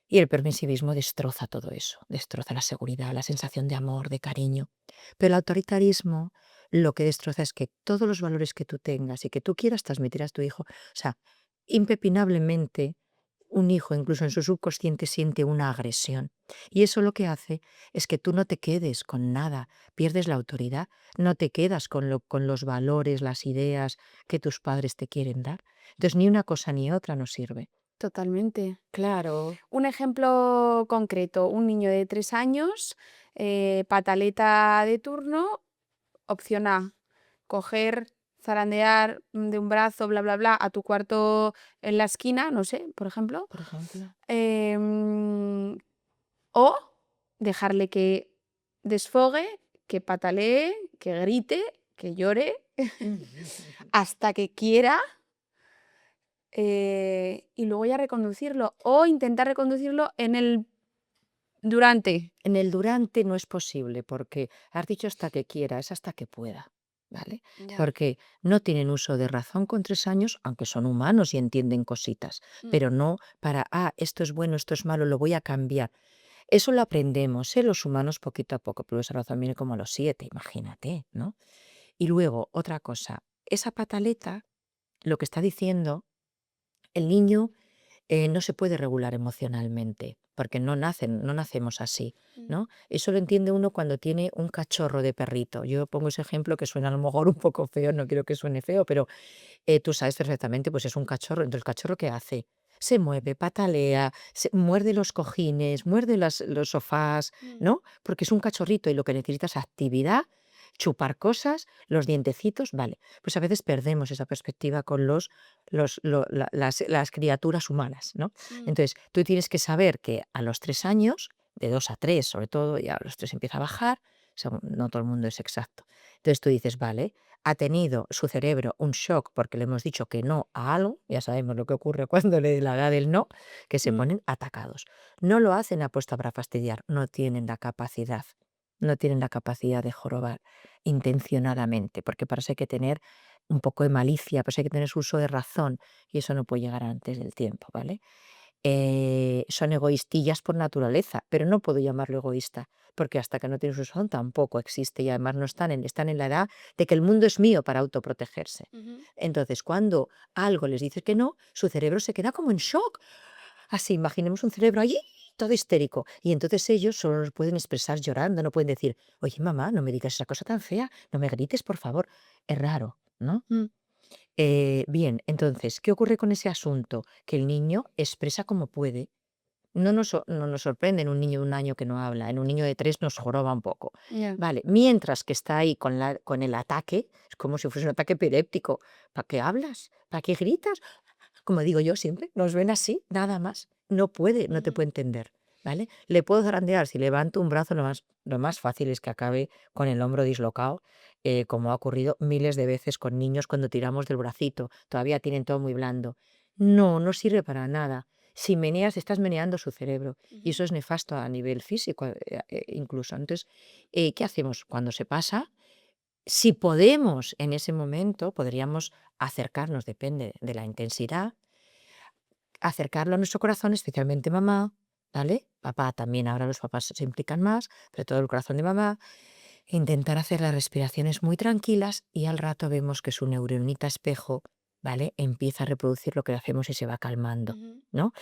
Y el permisivismo destroza todo eso, destroza la seguridad, la sensación de amor, de cariño. Pero el autoritarismo lo que destroza es que todos los valores que tú tengas y que tú quieras transmitir a tu hijo, o sea, impepinablemente un hijo, incluso en su subconsciente, siente una agresión. Y eso lo que hace es que tú no te quedes con nada, pierdes la autoridad, no te quedas con los valores, las ideas que tus padres te quieren dar. Entonces, ni una cosa ni otra nos sirve. Totalmente. Claro. Un ejemplo concreto, un niño de 3 años, pataleta de turno, opción A, coger, zarandear, de un brazo, bla, bla, bla, a tu cuarto en la esquina, no sé, por ejemplo. Por ejemplo. Em, o dejarle que desfogue, que patalee, que grite, que llore, hasta que quiera, y luego ya reconducirlo, o intentar reconducirlo en el durante. En el durante no es posible, porque has dicho hasta que quiera, es hasta que pueda, ¿vale? Ya. Porque no tienen uso de razón con 3 años, aunque son humanos y entienden cositas, Mm. pero no para, esto es bueno, esto es malo, lo voy a cambiar. Eso lo aprendemos, los humanos poquito a poco, pero esa razón viene como a los 7, imagínate, ¿no? Y luego, otra cosa, esa pataleta, lo que está diciendo, el niño no se puede regular emocionalmente, porque no nacemos así, Mm. ¿no? Eso lo entiende uno cuando tiene un cachorro de perrito. Yo pongo ese ejemplo que suena a lo mejor un poco feo, no quiero que suene feo, pero tú sabes perfectamente, pues es un cachorro. Entonces, ¿el cachorro qué hace? Se mueve, patalea, muerde los cojines, muerde los sofás, Mm. ¿no? Porque es un cachorrito y lo que necesita es actividad, chupar cosas, los dientecitos, vale. Pues a veces perdemos esa perspectiva con las criaturas humanas, ¿no? Mm. Entonces, tú tienes que saber que a los 3 años, de 2 a 3 sobre todo, y a los 3 empieza a bajar, no todo el mundo es exacto. Entonces tú dices, vale, ha tenido su cerebro un shock porque le hemos dicho que no a algo, ya sabemos lo que ocurre cuando le da del no, que se Mm. ponen atacados. No lo hacen apuesta para fastidiar, no tienen la capacidad de jorobar intencionadamente, porque para eso hay que tener un poco de malicia, para eso hay que tener su uso de razón y eso no puede llegar antes del tiempo, ¿vale? Son egoístillas por naturaleza, pero no puedo llamarlo egoísta, porque hasta que no tiene su son tampoco existe y además no están en la edad de que el mundo es mío para autoprotegerse. Ujú. Entonces, cuando algo les dice que no, su cerebro se queda como en shock. Así, imaginemos un cerebro allí todo histérico. Y entonces ellos solo nos pueden expresar llorando, no pueden decir, oye mamá, no me digas esa cosa tan fea, no me grites, por favor. Es raro, ¿no? Mm. Bien, entonces, ¿qué ocurre con ese asunto? Que el niño expresa como puede. No nos sorprende en un niño de 1 año que no habla, en un niño de 3 nos joroba un poco. Ya. Vale, mientras que está ahí con el ataque, es como si fuese un ataque epiléptico. ¿Para qué hablas? ¿Para qué gritas? Como digo yo siempre, nos ven así, nada más. No te Ujú. puede entender, ¿vale? Le puedo zarandear, si levanto un brazo, lo más fácil es que acabe con el hombro dislocado, como ha ocurrido miles de veces con niños cuando tiramos del bracito, todavía tienen todo muy blando. No, no sirve para nada. Si meneas, estás meneando su cerebro y Ujú. eso es nefasto a nivel físico, incluso. Entonces, ¿qué hacemos? Cuando se pasa, Si podemos en ese momento, podríamos acercarnos, depende de la intensidad, acercarlo a nuestro corazón, especialmente mamá, ¿vale? Papá también, ahora los papás se implican más, pero todo el corazón de mamá, e intentar hacer las respiraciones muy tranquilas y al rato vemos que su neuronita espejo, ¿vale? Empieza a reproducir lo que hacemos y se va calmando, Ujú. ¿no?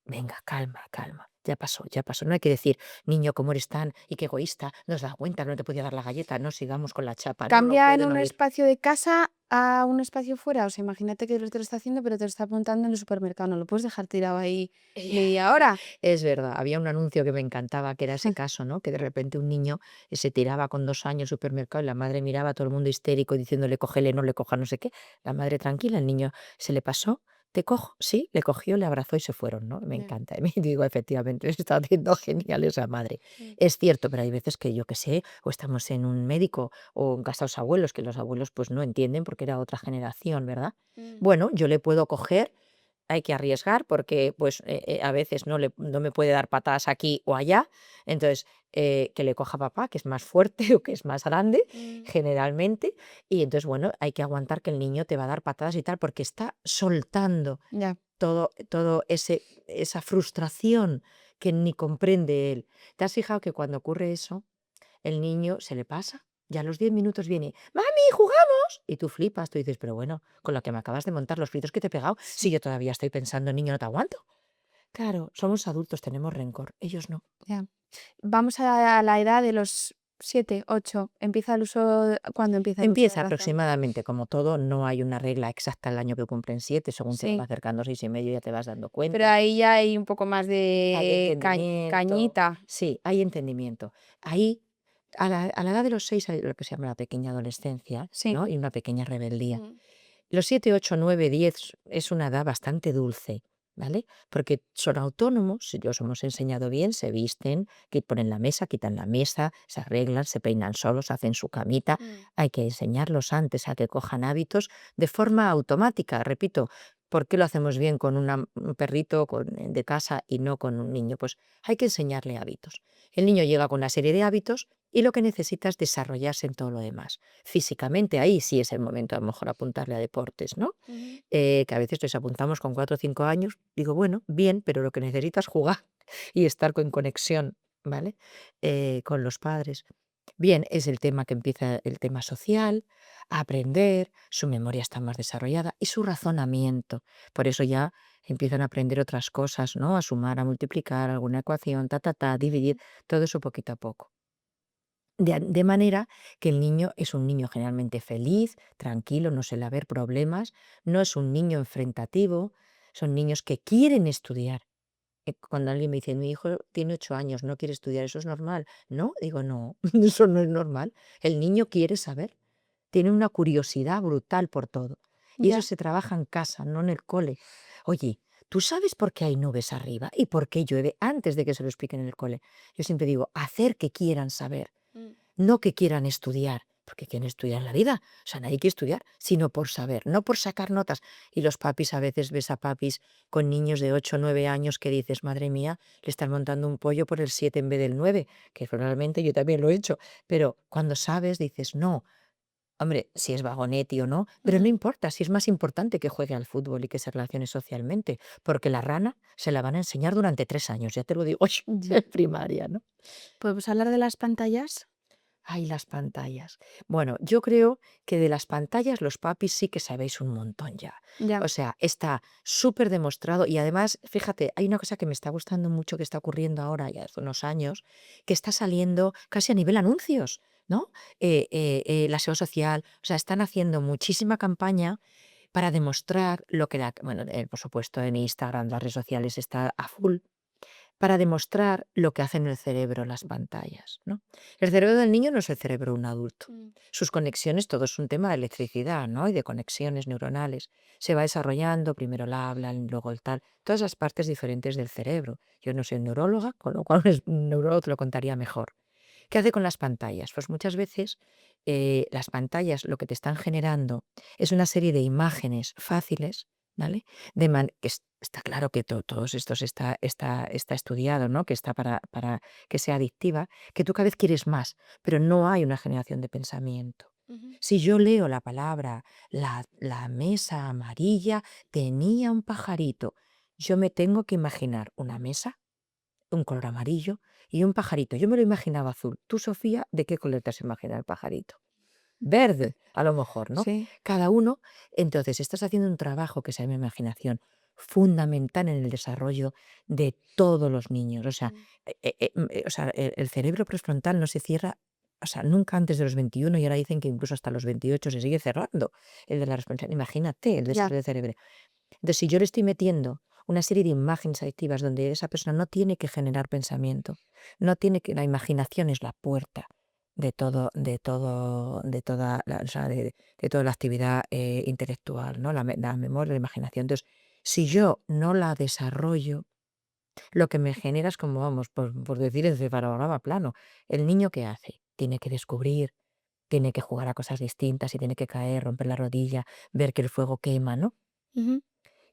Venga, calma, calma. Ya pasó, ya pasó. No hay que decir, niño, ¿cómo eres tan? Y qué egoísta, no has dado cuenta, no te podía dar la galleta. No sigamos con la chapa, no lo ¿Cambia en pueden un oír. espacio de casa a un espacio fuera? O sea, imagínate que te lo está haciendo, pero te lo está apuntando en el supermercado, no lo puedes dejar tirado ahí media hora. Es verdad, había un anuncio que me encantaba, que era ese caso, ¿no? Que de repente un niño se tiraba con 2 años al supermercado y la madre miraba a todo el mundo histérico diciéndole, cógele, no le coja, no sé qué. La madre tranquila, el niño se le pasó, te cojo, sí, le cogió, le abrazó y se fueron, ¿no? Me Ya. encanta. Y digo, efectivamente, se está haciendo genial esa madre. Mm. Es cierto, pero hay veces que yo qué sé, o estamos en un médico o en casa de los abuelos, que los abuelos pues no entienden porque era otra generación, ¿verdad? Mm. Bueno, yo le puedo coger, hay que arriesgar porque, pues, a veces no me puede dar patadas aquí o allá. Entonces, que le coja papá, que es más fuerte o que es más grande, Mm. generalmente. Y entonces, bueno, hay que aguantar que el niño te va a dar patadas y tal, porque está soltando Ya, todo esa frustración que ni comprende él. ¿Te has fijado que cuando ocurre eso, el niño se le pasa? Ya a los 10 minutos viene: "Mami, jugamos". Y tú flipas, tú dices: "Pero bueno, con lo que me acabas de montar, los gritos que te he pegado, si sí, yo todavía estoy pensando, niño, no te aguanto". Claro, somos adultos, tenemos rencor, ellos no. ya. Vamos a la edad de los 7, 8. Empieza el uso ¿cuándo empieza el uso de Empieza razón? aproximadamente como todo, no hay una regla exacta el año que cumplen 7, según se van Sí, acercando 6 y medio ya te vas dando pero cuenta. ahí ya hay un poco más Hay de entendimiento, cañita. sí, hay entendimiento. Ahí, a la edad de los 6 hay lo que se llama la pequeña adolescencia, Sí. ¿no? Y una pequeña rebeldía. Mm. Los 7, 8, 9, 10 es una edad bastante dulce, ¿vale? Porque son autónomos, si los hemos enseñado bien, se visten, que ponen la mesa, quitan la mesa, se arreglan, se peinan solos, hacen su camita. Mm. Hay que enseñarlos antes a que cojan hábitos de forma automática. Repito, ¿por qué lo hacemos bien con un perrito de casa y no con un niño? Pues hay que enseñarle hábitos. El niño llega con una serie de hábitos y lo que necesita es desarrollarse en todo lo demás físicamente, ahí sí es el momento a lo mejor apuntarle a deportes, ¿no? Ujú. Que a veces les apuntamos con 4 o 5 años, digo, bueno, bien, pero lo que necesitas es jugar y estar en conexión, ¿vale? Con los padres. Bien, es el tema que empieza el tema social, a aprender, su memoria está más desarrollada y su razonamiento. Por eso ya empiezan a aprender otras cosas, ¿no? A sumar, a multiplicar, alguna ecuación, dividir, todo eso poquito a poco. De manera que el niño es un niño generalmente feliz, tranquilo, no suele haber problemas, no es un niño enfrentativo, son niños que quieren estudiar. Cuando alguien me dice, mi hijo tiene 8 años, no quiere estudiar, ¿eso es normal? No, digo, no, eso no es normal. El niño quiere saber, tiene una curiosidad brutal por todo. Y eso Ya. se trabaja en casa, no en el cole. Oye, ¿tú sabes por qué hay nubes arriba y por qué llueve antes de que se lo expliquen en el cole? Yo siempre digo, hacer que quieran saber. Mm. No que quieran estudiar, porque quieren estudiar la vida. O sea, nadie quiere estudiar, sino por saber, no por sacar notas. Y los papis, a veces ves a papis con niños de 8 o 9 años que dices, madre mía, le están montando un pollo por el 7 en vez del 9, que probablemente yo también lo he hecho. Pero cuando sabes, dices, no, hombre, si es vagonetti o no, pero no Ujú. importa, si es más importante que juegue al fútbol y que se relacione socialmente, porque la rana se la van a enseñar durante 3 años, ya te lo digo, Ya. en primaria, ¿no? ¿Podemos hablar de las pantallas? Ay, las pantallas. Bueno, yo creo que de las pantallas los papis sí que sabéis un montón ya. Ya. O sea, está súper demostrado y además, fíjate, hay una cosa que me está gustando mucho que está ocurriendo ahora ya hace unos años, que está saliendo casi a nivel anuncios, ¿no? La SEO social, o sea, están haciendo muchísima campaña para demostrar lo que bueno, por supuesto en Instagram, las redes sociales está a full, para demostrar lo que hace en el cerebro las pantallas, ¿no? El cerebro del niño no es el cerebro de un adulto. Mm. Sus conexiones, todo es un tema de electricidad, ¿no? Y de conexiones neuronales. Se va desarrollando, primero la hablan, luego el tal, todas las partes diferentes del cerebro. Yo no soy neuróloga, con lo cual un neurólogo te lo contaría mejor. ¿Qué hace con las pantallas? Pues muchas veces las pantallas lo que te están generando es una serie de imágenes fáciles, ¿vale? Está claro que todos estos está estudiado, ¿no? Que está para que sea adictiva, que tú cada vez quieres más, pero no hay una generación de pensamiento. Ujú. Si yo leo la palabra, la mesa amarilla tenía un pajarito, yo me tengo que imaginar una mesa, un color amarillo y un pajarito. Yo me lo imaginaba azul. Tú, Sofía, ¿de qué color te has imaginado el pajarito? Verde, a lo mejor, ¿no? Sí. Cada uno, entonces, estás haciendo un trabajo que se llama imaginación, fundamental en el desarrollo de todos los niños. O sea, Mm. el cerebro prefrontal no se cierra, o sea, nunca antes de los 21 y ahora dicen que incluso hasta los 28 se sigue cerrando el de la responsabilidad. Imagínate el Ya. desarrollo del cerebro. Entonces, si yo le estoy metiendo una serie de imágenes activas donde esa persona no tiene que generar pensamiento, no tiene que, la imaginación es la puerta de toda la, o sea, de toda la actividad intelectual, ¿no? La memoria, la imaginación. Entonces, si yo no la desarrollo, lo que me genera es como, vamos, por decir ese panorama plano. El niño que hace, tiene que descubrir, tiene que jugar a cosas distintas y tiene que caer, romper la rodilla, ver que el fuego quema, ¿no? Ujú.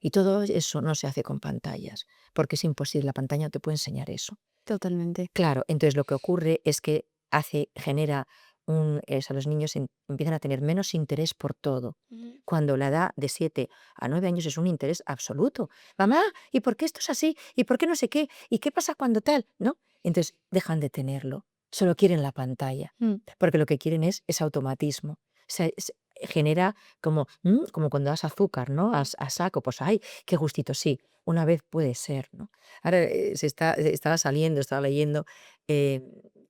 Y todo eso no se hace con pantallas, porque es imposible, la pantalla no te puede enseñar eso. Totalmente. Claro, entonces lo que ocurre es que genera o sea, los niños empiezan a tener menos interés por todo, Ujú. cuando la edad de 7 a 9 años es un interés absoluto. Mamá, ¿y por qué esto es así? ¿Y por qué no sé qué? ¿Y qué pasa cuando tal? ¿No? Entonces dejan de tenerlo, solo quieren la pantalla, Mm. porque lo que quieren es automatismo. Genera como, como cuando das azúcar, ¿no? A saco, pues ay, qué gustito, sí, una vez puede ser, ¿no? Ahora estaba saliendo, estaba leyendo eh,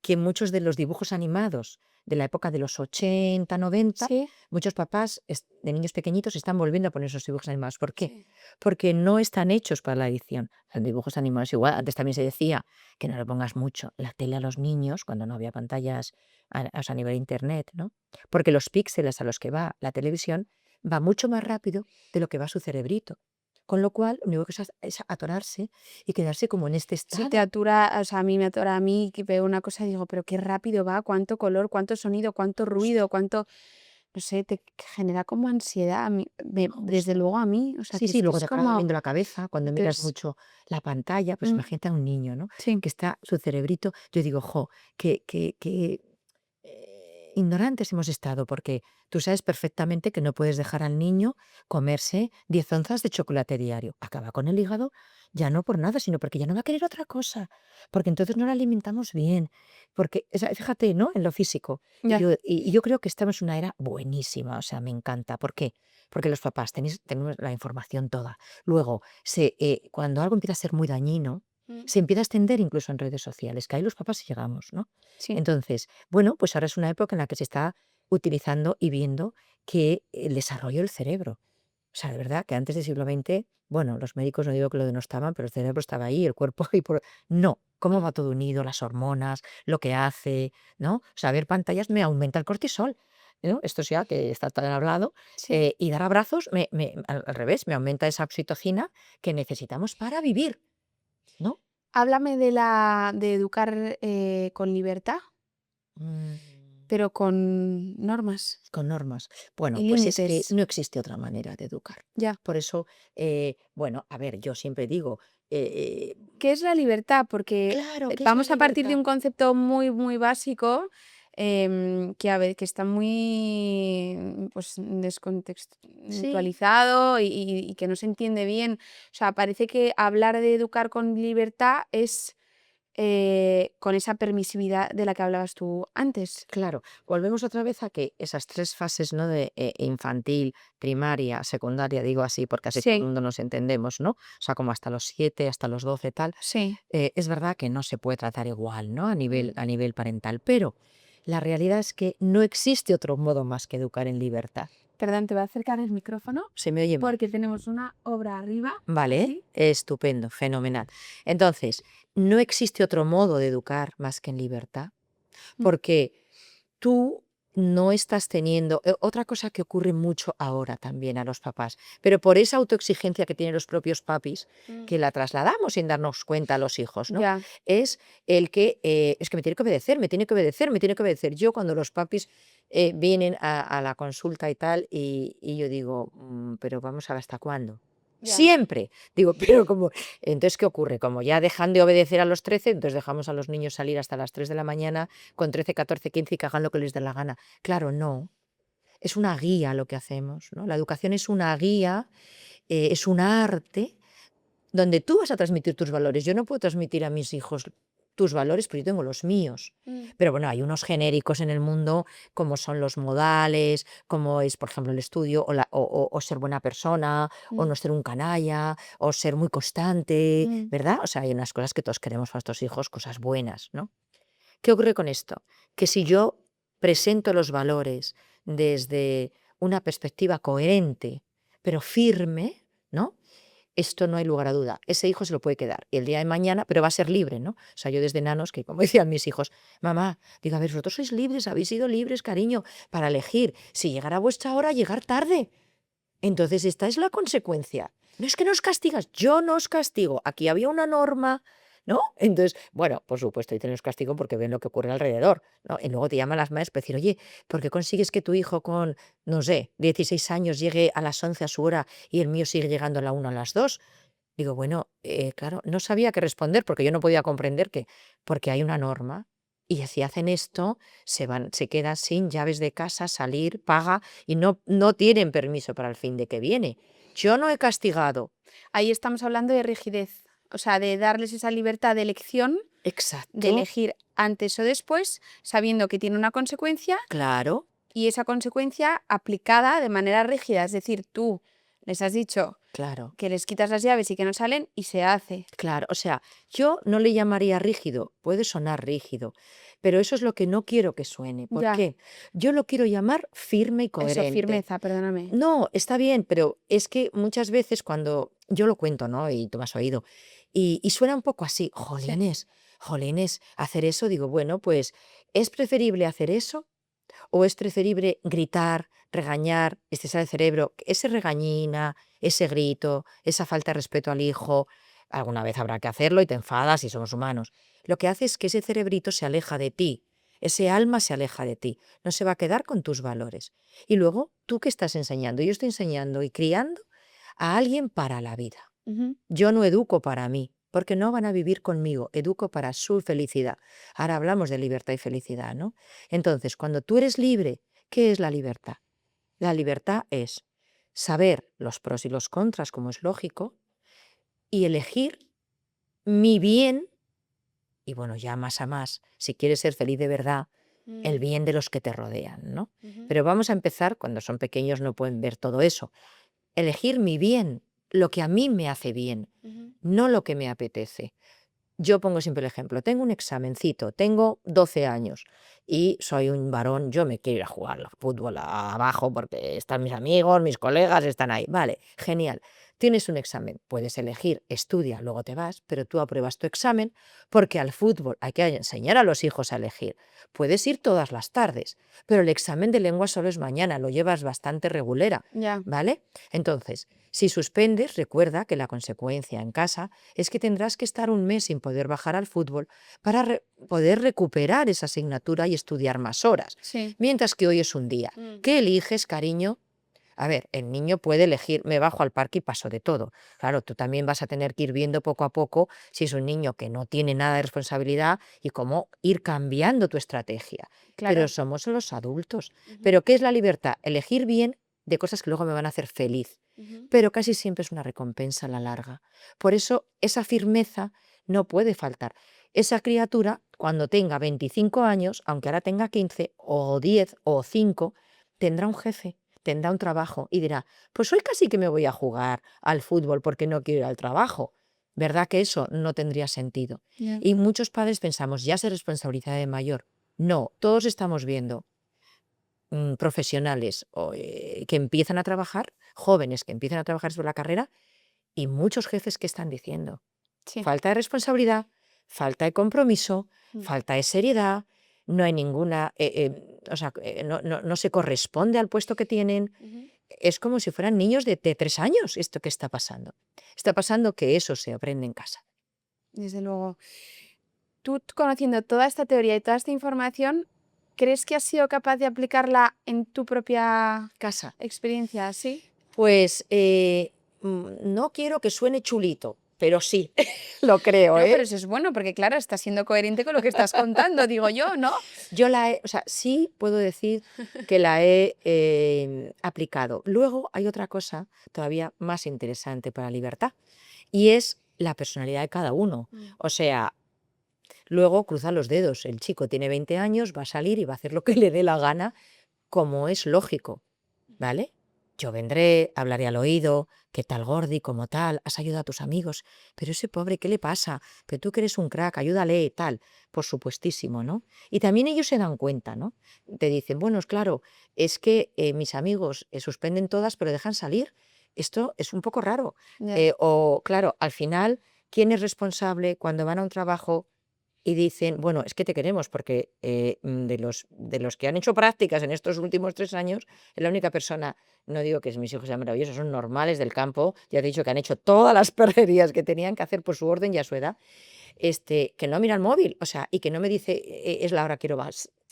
que muchos de los dibujos animados de la época de los 80 90 Sí. muchos papás de niños pequeñitos están volviendo a poner esos dibujos animados. ¿Por qué? Sí. Porque no están hechos para la edición. Los dibujos animados igual, antes también se decía que no le pongas mucho la tele a los niños cuando no había pantallas o sea, a nivel internet, ¿no? Porque los píxeles a los que va la televisión va mucho más rápido de lo que va su cerebrito. Con lo cual, lo único que es atorarse y quedarse como en este Se te estado. atura, o sea, a mí me atora a mí que veo una cosa y digo, pero qué rápido va, cuánto color, cuánto sonido, cuánto Justo, ruido, cuánto, no sé, te genera como ansiedad a mí, desde justo. luego a mí, o sea, Sí, que sí, es que luego es te acaba como, doliendo la cabeza cuando miras entonces, mucho la pantalla, pues mm, imagínate a un niño, ¿no? sí, Que está su cerebrito, yo digo, jo, ignorantes hemos estado, porque tú sabes perfectamente que no puedes dejar al niño comerse 10 onzas de chocolate diario. Acaba con el hígado, ya no por nada, sino porque ya no va a querer otra cosa, porque entonces no la alimentamos bien, porque, o sea, fíjate, ¿no? En lo físico. ya, Y yo creo que estamos en una era buenísima, o sea, me encanta. ¿Por qué? Porque los papás tenemos la información toda. Luego, cuando algo empieza a ser muy dañino, mm, se empieza a extender incluso en redes sociales, que ahí los papás llegamos, ¿no? sí, Entonces, bueno, pues ahora es una época en la que se está utilizando y viendo que el desarrollo del cerebro. O sea, de verdad que antes del siglo XX, bueno, los médicos no digo que lo denostaban, pero el cerebro estaba ahí, el cuerpo y no, cómo va todo unido, las hormonas, lo que hace, ¿no? O sea, ver pantallas me aumenta el cortisol, ¿no? Esto ya que está tan hablado. sí. Y dar abrazos, al revés, me aumenta esa oxitocina que necesitamos para vivir, ¿no? Háblame de educar con libertad, Mm. pero con normas Con normas. Bueno, y pues es que límites, no existe otra manera de educar. ya. Por eso, bueno, a ver, yo siempre digo, ¿Qué es la libertad? Porque claro, ¿qué es la vamos a partir de libertad? un concepto muy, muy básico, que, a ver, que está muy pues, Sí, descontextualizado y que no se entiende bien. O sea, parece que hablar de educar con libertad es con esa permisividad de la que hablabas tú antes. claro. Volvemos otra vez a que esas 3 fases, ¿no? De infantil, primaria, secundaria, digo así, porque así todo el Sí, mundo nos entendemos, ¿no? O sea, como hasta los 7 hasta los 12 tal. sí. Es verdad que no se puede tratar igual, ¿no? Mm. A nivel parental, pero la realidad es que no existe otro modo más que educar en libertad. Perdón, te voy a acercar el micrófono ¿Se me oye mal? porque tenemos una obra arriba. Vale, ¿Sí? estupendo, fenomenal. Entonces, no existe otro modo de educar más que en libertad, Mm, porque tú no estás teniendo otra cosa que ocurre mucho ahora también a los papás, pero por esa autoexigencia que tienen los propios papis, mm. que la trasladamos sin darnos cuenta a los hijos, ¿no? Ya, Es el que es que me tiene que obedecer, me tiene que obedecer, me tiene que obedecer. Yo cuando los papis vienen a la consulta y tal, y yo digo, pero vamos a ver hasta cuándo. ya. Siempre. Digo, pero como, entonces, ¿qué ocurre? Como ya dejan de obedecer a los 13, entonces dejamos a los niños salir hasta las 3 de la mañana con 13, 14, 15 y que hagan lo que les dé la gana. Claro, no. es una guía lo que hacemos, ¿no? La educación es una guía, es un arte donde tú vas a transmitir tus valores. Yo no puedo transmitir a mis hijos tus valores, pero yo tengo los míos. Mm, Pero bueno, hay unos genéricos en el mundo, como son los modales, como es, por ejemplo, el estudio, o ser buena persona, o mm, no ser un canalla, o ser muy constante, mm. ¿verdad? O sea, hay unas cosas que todos queremos para nuestros hijos, cosas buenas, ¿no? ¿Qué ocurre con esto? Que si yo presento los valores desde una perspectiva coherente, pero firme, ¿no? Esto no hay lugar a duda. Ese hijo se lo puede quedar y el día de mañana, pero va a ser libre, ¿no? O sea, yo desde nanos, que como decían mis hijos, mamá, digo, a ver, vosotros sois libres, habéis sido libres, cariño, para elegir. Si llegara a vuestra hora, llegar tarde. Entonces, esta es la consecuencia. No es que nos castigas, yo no os castigo. Aquí había una norma, ¿no? Entonces, bueno, por supuesto, y te los castigo porque ven lo que ocurre alrededor, ¿no? Y luego te llaman las madres para decir, oye, ¿por qué consigues que tu hijo con, no sé, 16 años llegue a las 11 a su hora y el mío sigue llegando a la 1 a las 2? Digo, bueno, claro, no sabía qué responder porque yo no podía comprender que, porque hay una norma. Y si hacen esto, se quedan sin llaves de casa, salir, paga y no tienen permiso para el fin de que viene. Yo no he castigado. Ahí estamos hablando de rigidez, o sea, de darles esa libertad de elección, de Exacto, elegir antes o después, sabiendo que tiene una consecuencia claro, y esa consecuencia aplicada de manera rígida. Es decir, tú les has dicho claro, que les quitas las llaves y que no salen y se hace. claro. O sea, yo no le llamaría rígido, puede sonar rígido, pero eso es lo que no quiero que suene. ¿Por Ya, qué? Yo lo quiero llamar firme y eso, coherente. firmeza, perdóname. No, está bien, pero es que muchas veces cuando yo lo cuento, ¿no? Y tú me has oído, y suena un poco así, Sí. jolines, hacer eso, digo, bueno, pues ¿es preferible hacer eso o es preferible gritar, regañar, estresar el cerebro? Ese regañina, ese grito, esa falta de respeto al hijo, alguna vez habrá que hacerlo y te enfadas y somos humanos. Lo que hace es que ese cerebrito se aleja de ti, ese alma se aleja de ti, no se va a quedar con tus valores. Y luego, ¿tú qué estás enseñando? Yo estoy enseñando y criando a alguien para la vida. Ujú. Yo no educo para mí, porque no van a vivir conmigo, educo para su felicidad. Ahora hablamos de libertad y felicidad, ¿no? Entonces, cuando tú eres libre, ¿qué es la libertad? La libertad es saber los pros y los contras, como es lógico, y elegir mi bien, y bueno, ya más a más, si quieres ser feliz de verdad, el Mm, bien de los que te rodean, ¿no? ujú, Pero vamos a empezar, cuando son pequeños no pueden ver todo eso. Elegir mi bien, lo que a mí me hace bien, ujú. no lo que me apetece. Yo pongo siempre el ejemplo, tengo un examencito, tengo 12 años y soy un varón, yo me quiero ir a jugar al fútbol abajo porque están mis amigos, mis colegas, están ahí. Vale, genial. Tienes un examen, puedes elegir, estudia, luego te vas, pero tú apruebas tu examen porque al fútbol hay que enseñar a los hijos a elegir. Puedes ir todas las tardes, pero el examen de lengua solo es mañana, lo llevas bastante regulera, Ya. ¿vale? Entonces, si suspendes, recuerda que la consecuencia en casa es que tendrás que estar un mes sin poder bajar al fútbol para poder recuperar esa asignatura y estudiar más horas. Sí. Mientras que hoy es un día. Mm, ¿Qué eliges, cariño? A ver, el niño puede elegir, me bajo al parque y paso de todo. Claro, tú también vas a tener que ir viendo poco a poco si es un niño que no tiene nada de responsabilidad y cómo ir cambiando tu estrategia. Pero claro. somos los adultos. Ujú, ¿Pero qué es la libertad? Elegir bien de cosas que luego me van a hacer feliz, ujú. pero casi siempre es una recompensa a la larga. Por eso esa firmeza no puede faltar. Esa criatura, cuando tenga 25 años, aunque ahora tenga 15 o 10 o 5, tendrá un jefe, tendrá un trabajo y dirá, pues hoy casi que me voy a jugar al fútbol porque no quiero ir al trabajo. ¿Verdad que eso no tendría sentido? Ya. Y muchos padres pensamos, ya se responsabilidad de mayor. No, todos estamos viendo profesionales que empiezan a trabajar, jóvenes que empiezan a trabajar sobre la carrera y muchos jefes que están diciendo, Sí. falta de responsabilidad, falta de compromiso, Mm, falta de seriedad, no hay ninguna, o sea, no se corresponde al puesto que tienen. ujú. Es como si fueran niños de 3 años esto que está pasando. Está pasando que eso se aprende en casa. Desde luego. Tú, conociendo toda esta teoría y toda esta información, ¿crees que has sido capaz de aplicarla en tu propia Casa. experiencia? ¿Sí? Pues no quiero que suene chulito, pero sí, lo creo, No, pero ¿eh? eso es bueno, porque claro, estás siendo coherente con lo que estás contando, digo yo, ¿no? O sea, sí puedo decir que la he aplicado. Luego hay otra cosa todavía más interesante para la libertad y es la personalidad de cada uno. Mm, O sea, luego cruza los dedos. El chico tiene 20 años, va a salir y va a hacer lo que le dé la gana, como es lógico, ¿vale? Yo vendré, hablaré al oído, ¿qué tal, Gordi? ¿Cómo tal? ¿Has ayudado a tus amigos? Pero ese pobre, ¿qué le pasa? Pero tú que eres un crack, ayúdale, tal. Por supuestísimo, ¿no? Y también ellos se dan cuenta, ¿no? Te dicen, bueno, es claro, es que mis amigos suspenden todas, pero dejan salir. Esto es un poco raro. ya, O, claro, al final, ¿quién es responsable cuando van a un trabajo y dicen, bueno, es que te queremos porque de los que han hecho prácticas en estos últimos 3 años, es la única persona, no digo que mis hijos sean maravillosos, son normales del campo, ya te he dicho que han hecho todas las perrerías que tenían que hacer por su orden y a su edad, que no mira el móvil, o sea, y que no me dice, es la hora, quiero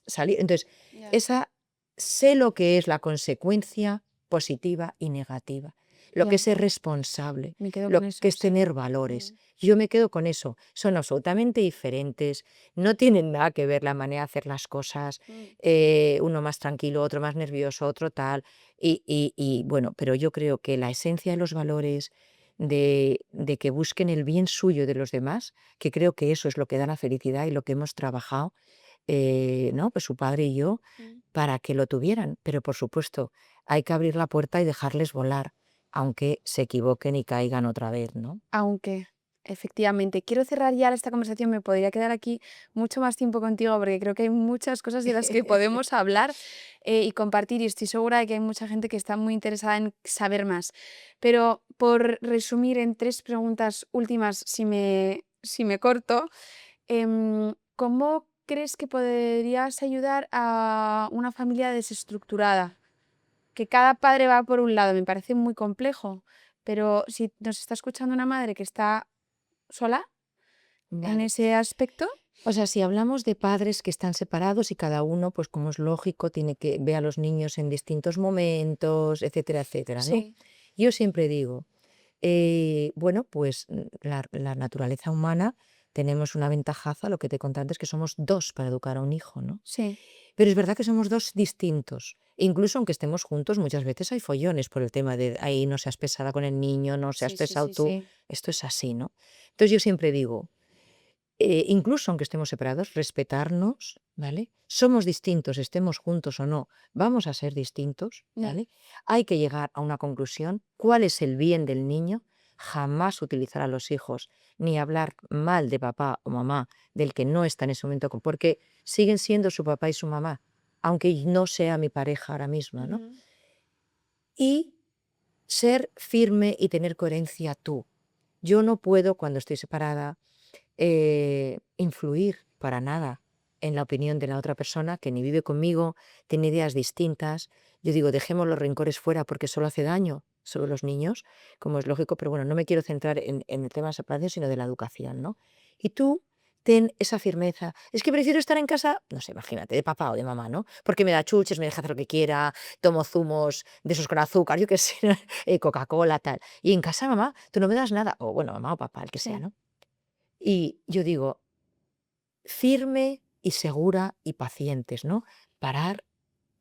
salir. Entonces, ya, esa, sé lo que es la consecuencia positiva y negativa, lo que ya, es ser responsable, me quedo con lo eso, que es sí. tener valores. Mm, Yo me quedo con eso. Son absolutamente diferentes, no tienen nada que ver la manera de hacer las cosas, mm, uno más tranquilo, otro más nervioso, otro tal. Y bueno, pero yo creo que la esencia de los valores, de que busquen el bien suyo de los demás, que creo que eso es lo que da la felicidad y lo que hemos trabajado, ¿no? Pues su padre y yo, mm. para que lo tuvieran. Pero por supuesto, hay que abrir la puerta y dejarles volar, aunque se equivoquen y caigan otra vez, ¿no? Aunque, efectivamente, quiero cerrar ya esta conversación, me podría quedar aquí mucho más tiempo contigo porque creo que hay muchas cosas de las que podemos hablar y compartir y estoy segura de que hay mucha gente que está muy interesada en saber más. Pero por resumir en 3 preguntas últimas, si me corto, ¿cómo crees que podrías ayudar a una familia desestructurada? Que cada padre va por un lado, me parece muy complejo, pero si nos está escuchando una madre que está sola en Vale. ese aspecto. O sea, si hablamos de padres que están separados y cada uno, pues como es lógico, tiene que ver a los niños en distintos momentos, etcétera, etcétera, ¿no? Sí, Yo siempre digo, bueno, pues la naturaleza humana tenemos una ventajaza, lo que te conté antes, que somos dos para educar a un hijo, ¿no? sí, Pero es verdad que somos dos distintos. Incluso aunque estemos juntos, muchas veces hay follones por el tema de ahí no seas pesada con el niño, no seas sí, sí, pesado sí, tú. sí. Esto es así, ¿no? Entonces yo siempre digo, incluso aunque estemos separados, respetarnos, ¿vale? Somos distintos, estemos juntos o no, vamos a ser distintos, Ya. ¿vale? Hay que llegar a una conclusión, ¿cuál es el bien del niño? Jamás utilizar a los hijos, ni hablar mal de papá o mamá del que no está en ese momento, porque siguen siendo su papá y su mamá, aunque no sea mi pareja ahora mismo, ¿no? Ujú. Y ser firme y tener coherencia tú. Yo no puedo, cuando estoy separada, influir para nada en la opinión de la otra persona que ni vive conmigo, tiene ideas distintas. Yo digo, dejemos los rencores fuera porque solo hace daño sobre los niños, como es lógico, pero bueno, no me quiero centrar en el tema de separación, sino de la educación, ¿no? Y tú ten esa firmeza. Es que prefiero estar en casa, no sé, imagínate, de papá o de mamá, ¿no? Porque me da chuches, me deja hacer lo que quiera, tomo zumos de esos con azúcar, yo qué sé, Coca-Cola, tal. Y en casa, mamá, tú no me das nada. O bueno, mamá o papá, el que sea, Sí. ¿no? Y yo digo, firme y segura y pacientes, ¿no? Parar,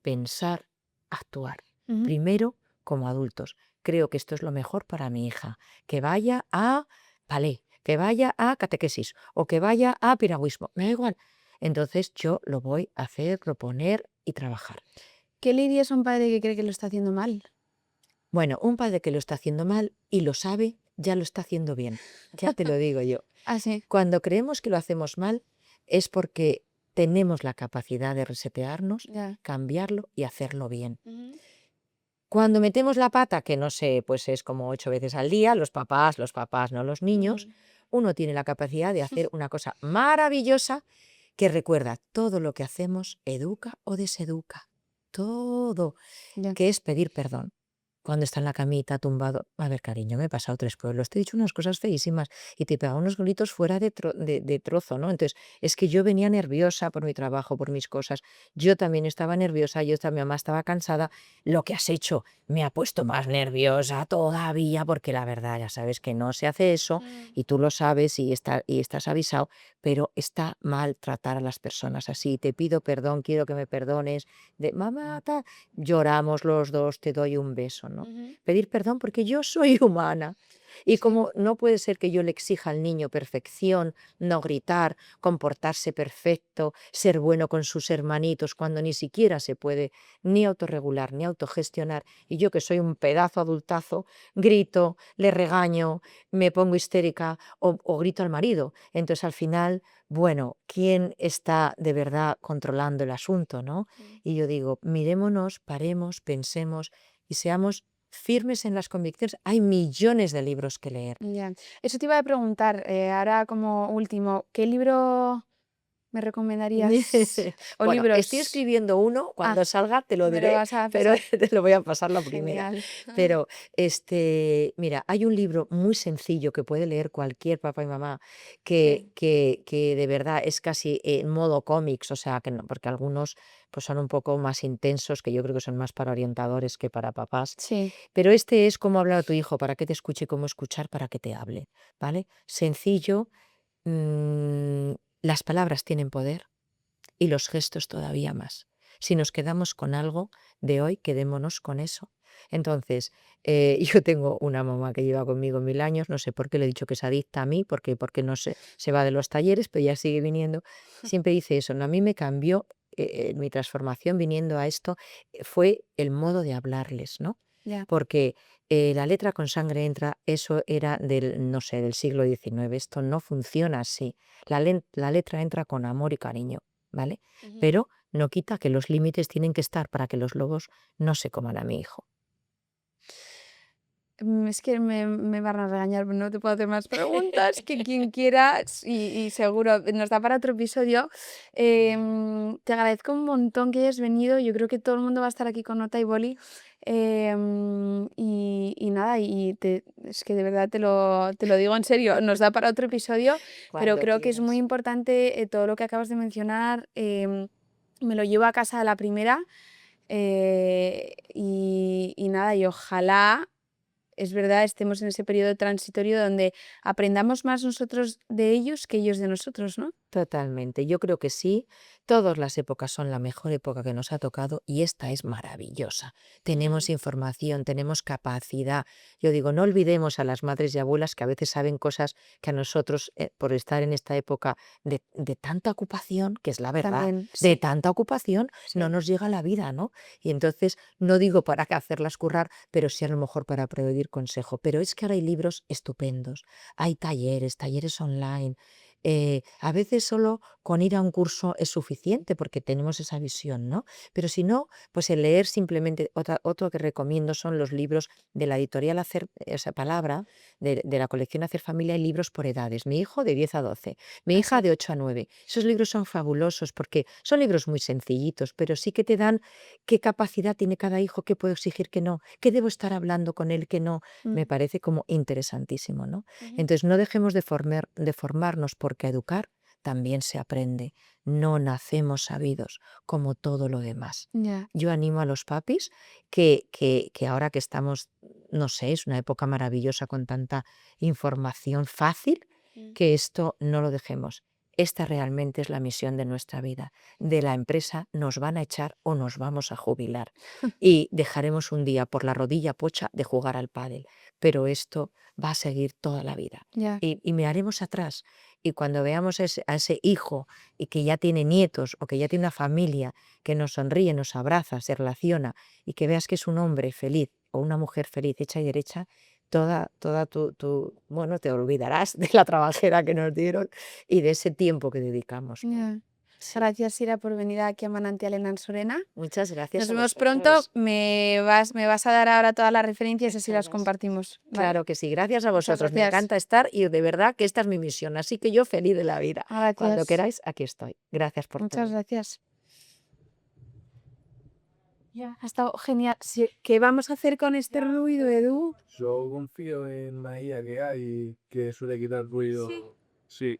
pensar, actuar. Ujú. Primero, como adultos. Creo que esto es lo mejor para mi hija. Que vaya a ballet, que vaya a catequesis o que vaya a piragüismo. Me da igual. Entonces yo lo voy a hacer, proponer y trabajar. ¿Qué le dirías a un padre que cree que lo está haciendo mal? Bueno, un padre que lo está haciendo mal y lo sabe, ya lo está haciendo bien. Ya te lo digo yo. Ah, sí. Cuando creemos que lo hacemos mal es porque tenemos la capacidad de resetearnos, Ya. cambiarlo y hacerlo bien. Ujú. Cuando metemos la pata, que no sé, pues es como 8 veces al día, los papás, no los niños, Mm. uno tiene la capacidad de hacer una cosa maravillosa que recuerda todo lo que hacemos, educa o deseduca. Todo, Ya. que es pedir perdón. cuando está en la camita tumbado, a ver, cariño, me he pasado 3 pueblos, te he dicho unas cosas feísimas y te pegaba unos gritos fuera de trozo, ¿no? Entonces, es que yo venía nerviosa por mi trabajo, por mis cosas, yo también estaba nerviosa, mi mamá estaba cansada, lo que has hecho me ha puesto más nerviosa todavía, porque la verdad, ya sabes que no se hace eso Mm. y tú lo sabes y estás avisado, pero está mal tratar a las personas así. Te pido perdón, quiero que me perdones. De mamá, lloramos los dos, te doy un beso, ¿no? Ujú. Pedir perdón porque yo soy humana. Y Sí. como no puede ser que yo le exija al niño perfección, no gritar, comportarse perfecto, ser bueno con sus hermanitos, cuando ni siquiera se puede ni autorregular ni autogestionar, y yo que soy un pedazo adultazo, grito, le regaño, me pongo histérica o grito al marido. Entonces al final, bueno, ¿quién está de verdad controlando el asunto, no? Mm. Y yo digo, mirémonos, paremos, pensemos y seamos firmes en las convicciones. Hay millones de libros que leer. Ya. Eso te iba a preguntar, ahora como último, ¿qué libro me recomendarías? O Bueno, estoy libros. escribiendo uno, Ah, cuando salga te lo me lo diré, vas a pero pasar. te lo voy a pasar la primera. Genial. Pero mira, hay un libro muy sencillo que puede leer cualquier papá y mamá, Sí, que de verdad es casi en modo cómics, o sea, que no, porque algunos pues son un poco más intensos, que yo creo que son más para orientadores que para papás. sí. Pero este es cómo hablar a tu hijo, para que te escuche, cómo escuchar para que te hable, ¿vale? Sencillo, mm, las palabras tienen poder y los gestos todavía más. Si nos quedamos con algo de hoy, quedémonos con eso. Entonces, yo tengo una mamá que lleva conmigo 1000 años, no sé por qué le he dicho que es adicta a mí, porque no se va de los talleres, pero ya sigue viniendo. Siempre dice eso, ¿no? A mí me cambió mi transformación viniendo a esto, fue el modo de hablarles, ¿no? Ya. Porque la letra con sangre entra, eso era del, no sé, del siglo XIX, esto no funciona así. La letra entra con amor y cariño, ¿vale? Ujú. Pero no quita que los límites tienen que estar para que los lobos no se coman a mi hijo. Es que me van a regañar, no te puedo hacer más preguntas, que quien quiera, y seguro nos da para otro episodio. Te agradezco un montón que hayas venido, yo creo que todo el mundo va a estar aquí con nota y boli. Y nada, es que de verdad te lo digo en serio, nos da para otro episodio, pero Cuando creo que es muy quieras. importante todo lo que acabas de mencionar. Me lo llevo a casa a la primera. Y nada, y ojalá, es verdad, estemos en ese periodo transitorio donde aprendamos más nosotros de ellos que ellos de nosotros, ¿no? Totalmente, yo creo que sí, todas las épocas son la mejor época que nos ha tocado y esta es maravillosa. Mm. Tenemos información, tenemos capacidad. Yo digo, no olvidemos a las madres y abuelas que a veces saben cosas que a nosotros, por estar en esta época de tanta ocupación, que es la verdad, También, de sí, tanta ocupación, no sí. nos llega la vida, ¿no? Y entonces, no digo para que hacerlas currar, pero sí a lo mejor para pedir consejo. Pero es que ahora hay libros estupendos, hay talleres, talleres online. A veces solo con ir a un curso es suficiente porque tenemos esa visión, ¿no? Pero si no, pues el leer simplemente, otro que recomiendo son los libros de la editorial Hacer, esa palabra, de la colección Hacer Familia, hay libros por edades. Mi hijo de 10 a 12, mi hija Así. de 8 a 9. Esos libros son fabulosos porque son libros muy sencillitos, pero sí que te dan qué capacidad tiene cada hijo, qué puedo exigir que no, qué debo estar hablando con él que no. Me Mm, parece como interesantísimo, ¿no? ujú. Entonces, no dejemos de formarnos porque a educar también se aprende. No nacemos sabidos como todo lo demás. Ya. Yo animo a los papis que ahora que estamos, no sé, es una época maravillosa con tanta información fácil, Mm. que esto no lo dejemos. Esta realmente es la misión de nuestra vida. De la empresa nos van a echar o nos vamos a jubilar. Y dejaremos un día por la rodilla pocha de jugar al pádel. Pero esto va a seguir toda la vida. Ya. Y miraremos atrás y cuando veamos a ese hijo y que ya tiene nietos o que ya tiene una familia que nos sonríe, nos abraza, se relaciona y que veas que es un hombre feliz o una mujer feliz hecha y derecha, toda bueno, te olvidarás de la trabajera que nos dieron y de ese tiempo que dedicamos, ¿no? Ya. Sí. Gracias, Sira, por venir aquí a Manantial en Ansorena. Muchas Nos gracias a vemos pronto. vosotros. Me vas a dar ahora todas las referencias y así las Todas. compartimos, ¿vale? Claro que sí, gracias a Muchas vosotros. Me gracias. encanta estar y de verdad que esta es mi misión. Así que yo feliz de la vida. Cuando Gracias. queráis, aquí estoy. Gracias por Muchas todo. gracias. Ha estado genial. Sí, ¿qué vamos a hacer con este ruido, Edu? Yo confío en la IA que hay que suele quitar ruido. Sí.